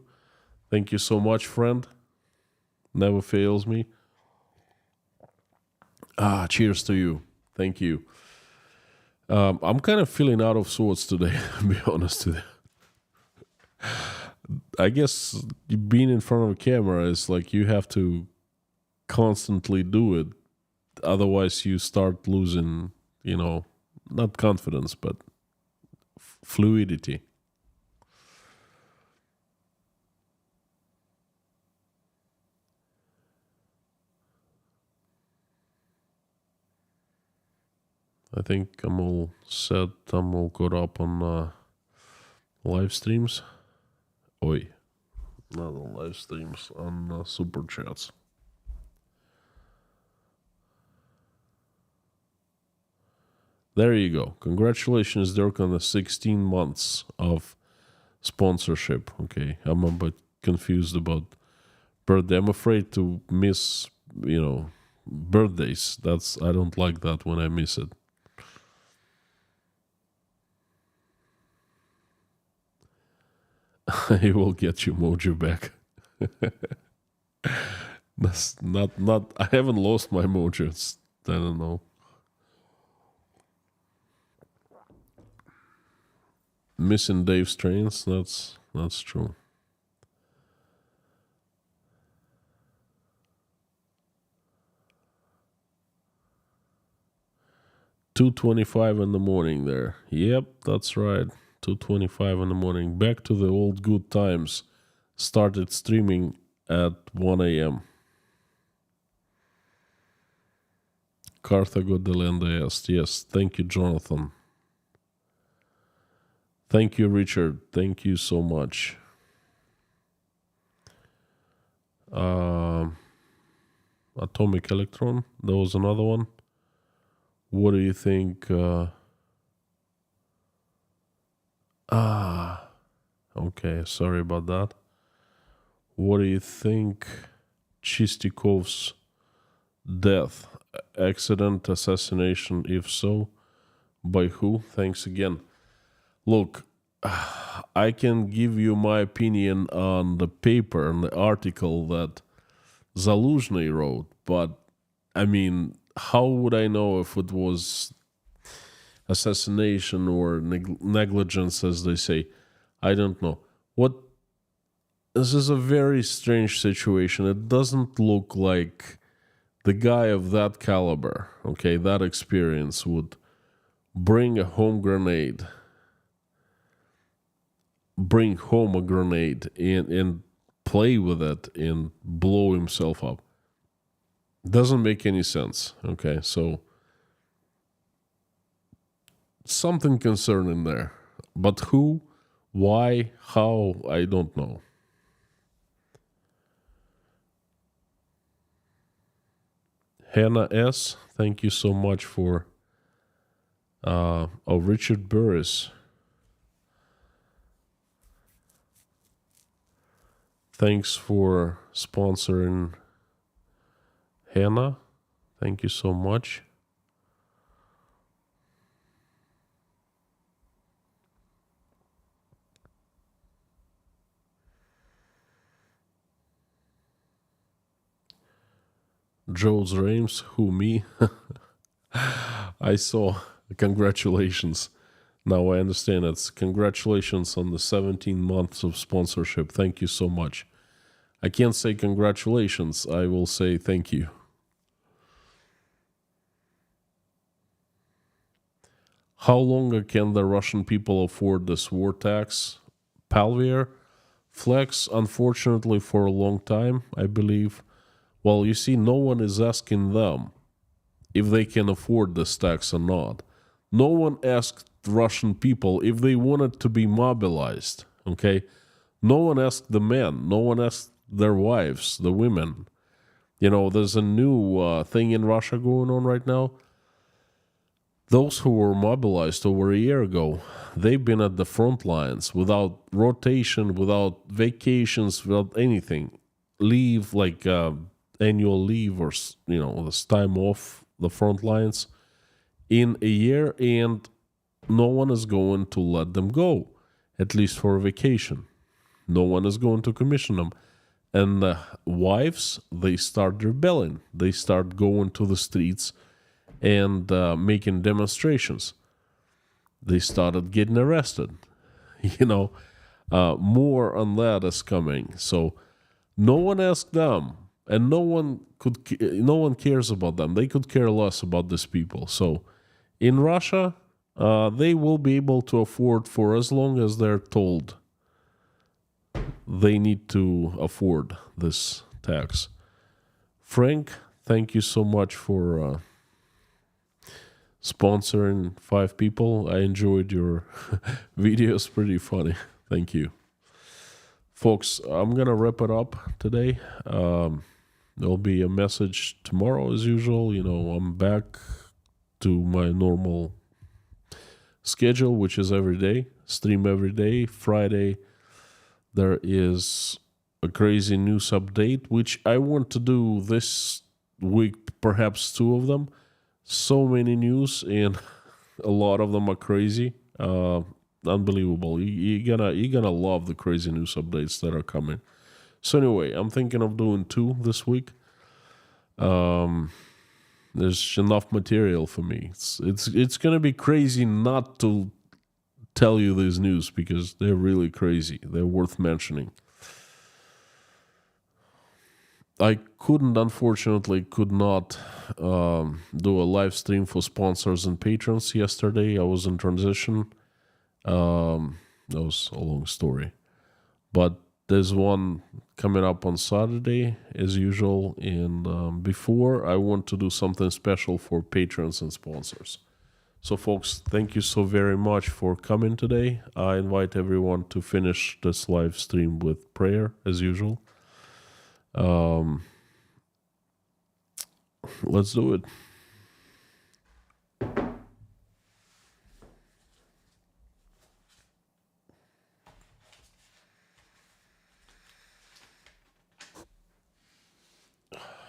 Thank you so much, friend. Never fails me. Cheers to you. Thank you. I'm kind of feeling out of sorts today, to be honest with you. I guess being in front of a camera is like you have to constantly do it. Otherwise, you start losing, not confidence, but fluidity. I think I'm all set. I'm all caught up on live streams. Oi, not on live streams, on super chats. There you go. Congratulations, Dirk, on the 16 months of sponsorship. Okay, I'm a bit confused about birthday. I'm afraid to miss, birthdays. I don't like that when I miss it. He will get your mojo back. That's not. I haven't lost my mojo. I don't know. Missing Dave's trains. That's true. $2:25 in the morning there. Yep, that's right. 2:25 in the morning. Back to the old good times. Started streaming at 1 a.m. Carthago de Lenda Est. Yes, thank you, Jonathan. Thank you, Richard. Thank you so much. Atomic Electron. That was another one. What do you think? Okay, sorry about that. What do you think? Chistikov's death, accident, assassination? If so, by who? Thanks again. Look, I can give you my opinion on the paper and the article that Zaluzhny wrote, but I mean, how would I know if it was assassination or negligence, as they say? I don't know. This is a very strange situation. It doesn't look like the guy of that caliber, okay, that experience would bring home a grenade and play with it and blow himself up. Doesn't make any sense, okay? So something concerning there. But who, why, how, I don't know. Hannah S., thank you so much for Richard Burris. Thanks for sponsoring Hannah. Thank you so much. Joe's Rames, who, me? I saw. Congratulations. Now I understand it's congratulations on the 17 months of sponsorship. Thank you so much. I can't say congratulations. I will say thank you. How longer can the Russian people afford this war tax? Palvier? Flex, unfortunately, for a long time, I believe. Well, you see, no one is asking them if they can afford this tax or not. No one asked Russian people if they wanted to be mobilized, okay? No one asked the men. No one asked their wives, the women. There's a new thing in Russia going on right now. Those who were mobilized over a year ago, they've been at the front lines without rotation, without vacations, without anything. Leave, like annual leave or, this time off the front lines in a year, and no one is going to let them go, at least for a vacation. No one is going to commission them. And the wives, they start rebelling. They start going to the streets and making demonstrations. They started getting arrested. More on that is coming. So no one asked them, and no one cares about them. They could care less about these people. So in Russia, they will be able to afford for as long as they're told they need to afford this tax. Frank, thank you so much for sponsoring 5 people. I enjoyed your videos, pretty funny. Thank you. Folks, I'm going to wrap it up today. There'll be a message tomorrow as usual. I'm back to my normal schedule, which is every day, stream every day. Friday, there is a crazy news update, which I want to do this week, perhaps 2 of them. So many news, and a lot of them are crazy. Unbelievable. You're gonna love the crazy news updates that are coming. So anyway, I'm thinking of doing 2 this week. There's enough material for me. It's gonna be crazy not to tell you this news, because they're really crazy. They're worth mentioning. I unfortunately could not do a live stream for sponsors and patrons yesterday. I was in transition. That was a long story. But there's one coming up on Saturday, as usual. And before, I want to do something special for patrons and sponsors. So, folks, thank you so very much for coming today. I invite everyone to finish this live stream with prayer, as usual. Let's do it.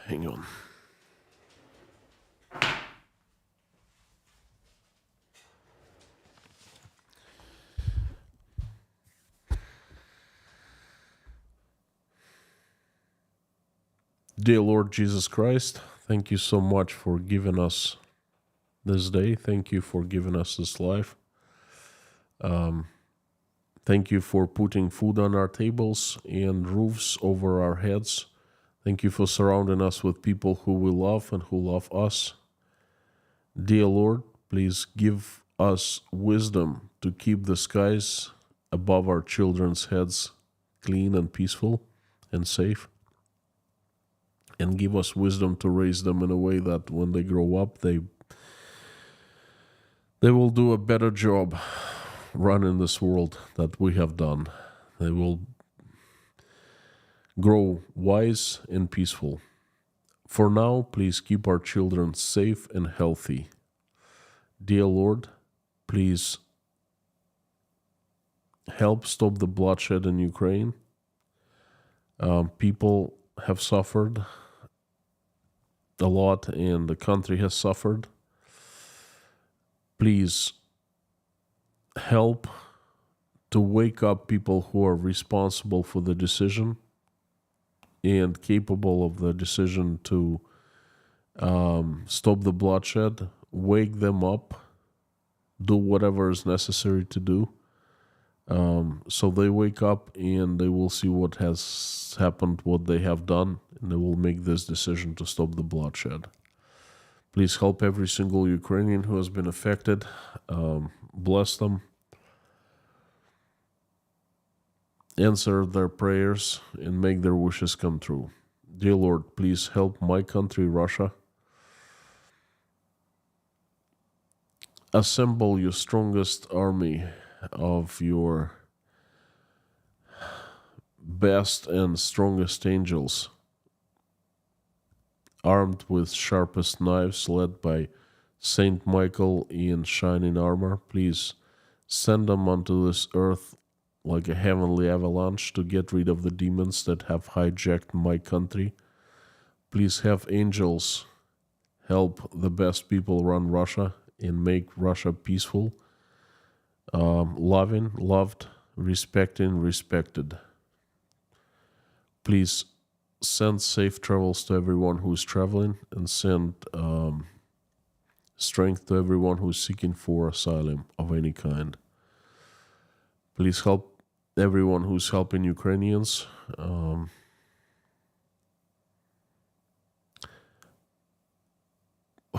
Hang on. Dear Lord Jesus Christ, thank you so much for giving us this day. Thank you for giving us this life. Thank you for putting food on our tables and roofs over our heads. Thank you for surrounding us with people who we love and who love us. Dear Lord, please give us wisdom to keep the skies above our children's heads clean and peaceful and safe. And give us wisdom to raise them in a way that when they grow up, they will do a better job running this world that we have done. They will grow wise and peaceful. For now, please keep our children safe and healthy. Dear Lord, please help stop the bloodshed in Ukraine. People have suffered a lot, and the country has suffered. Please help to wake up people who are responsible for the decision and capable of the decision to stop the bloodshed. Wake them up, do whatever is necessary to do, so they wake up and they will see what has happened, what they have done, and they will make this decision to stop the bloodshed. Please help every single Ukrainian who has been affected. Bless them. Answer their prayers and make their wishes come true. Dear Lord, please help my country, Russia. Assemble your strongest army of your best and strongest angels, armed with sharpest knives, led by Saint Michael in shining armor. Please send them onto this earth like a heavenly avalanche to get rid of the demons that have hijacked my country. Please have angels help the best people run Russia and make Russia peaceful, loving, loved, respecting, respected. Please send safe travels to everyone who is traveling, and send strength to everyone who is seeking for asylum of any kind. Please help everyone who's helping Ukrainians.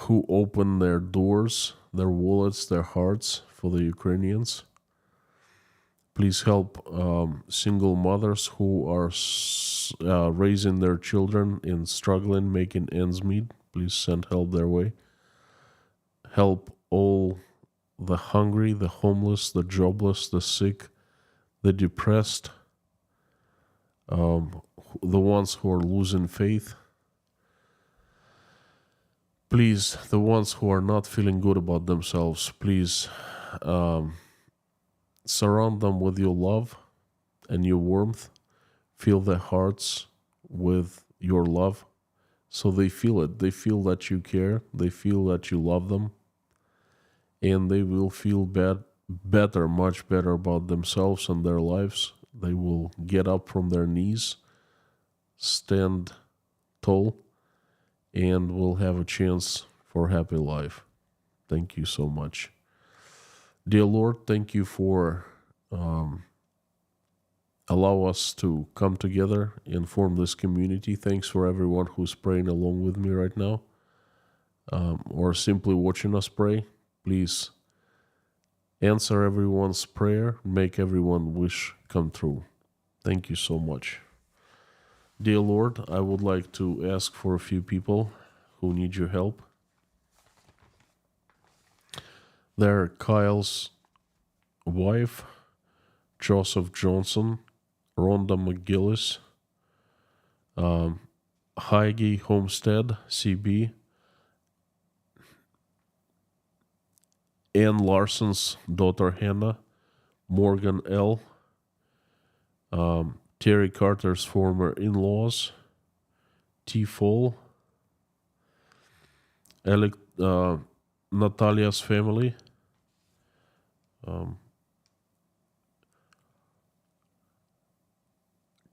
Who open their doors, their wallets, their hearts for the Ukrainians. Please help single mothers who are raising their children and struggling, making ends meet. Please send help their way. Help all the hungry, the homeless, the jobless, the sick, the depressed, the ones who are losing faith. Please, the ones who are not feeling good about themselves, please surround them with your love and your warmth. Fill their hearts with your love so they feel it. They feel that you care. They feel that you love them. And they will feel better, much better about themselves and their lives. They will get up from their knees, stand tall, and will have a chance for a happy life. Thank you so much. Dear Lord, thank you for allow us to come together and form this community. Thanks for everyone who's praying along with me right now, or simply watching us pray. Please answer everyone's prayer, make everyone's wish come true. Thank you so much. Dear Lord, I would like to ask for a few people who need your help. They're Kyle's wife, Joseph Johnson, Rhonda McGillis, Heige Homestead, CB, Ann Larson's daughter Hannah, Morgan L., Terry Carter's former in-laws, T. Fall, Natalia's family,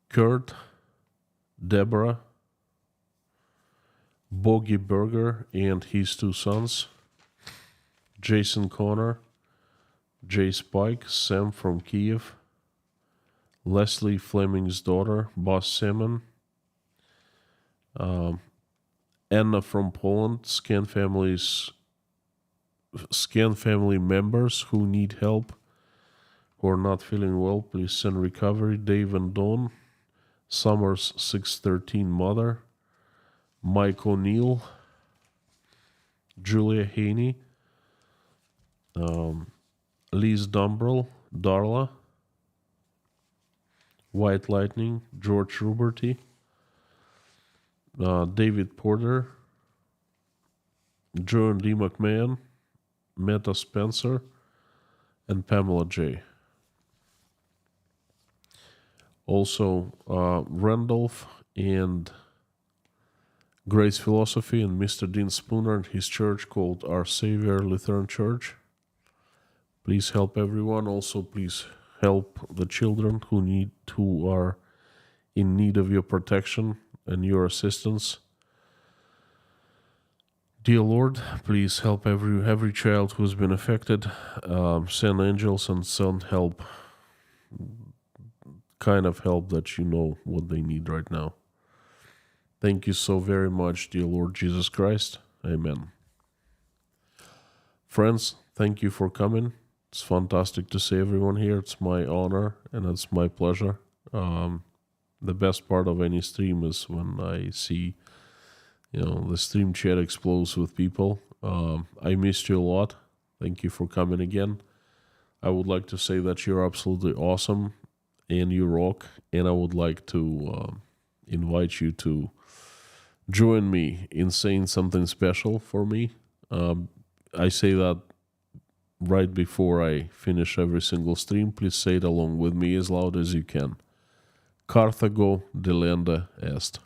Kurt, Deborah, Bogey Berger and his two sons, Jason Connor, Jay Spike, Sam from Kiev, Leslie Fleming's daughter, Boss Simon, Anna from Poland, Scan family members who need help, who are not feeling well, please send recovery. Dave and Dawn, Summers 613 mother, Mike O'Neill, Julia Haney, Liz Dumbrell, Darla, White Lightning, George Ruberty, David Porter, Joan D. McMahon, Meta Spencer, and Pamela J. Also, Randolph and Grace Philosophy and Mr. Dean Spooner and his church called Our Savior Lutheran Church. Please help everyone. Also, please help the children who are in need of your protection and your assistance. Dear Lord, please help every child who has been affected. Send angels and send help, kind of help that you know what they need right now. Thank you so very much, dear Lord Jesus Christ. Amen. Friends, thank you for coming. It's fantastic to see everyone here. It's my honor and it's my pleasure. The best part of any stream is when I see, the stream chat explodes with people. I missed you a lot. Thank you for coming again. I would like to say that you're absolutely awesome and you rock. And I would like to invite you to join me in saying something special for me. I say that right before I finish every single stream. Please say it along with me as loud as you can. Carthago delenda est.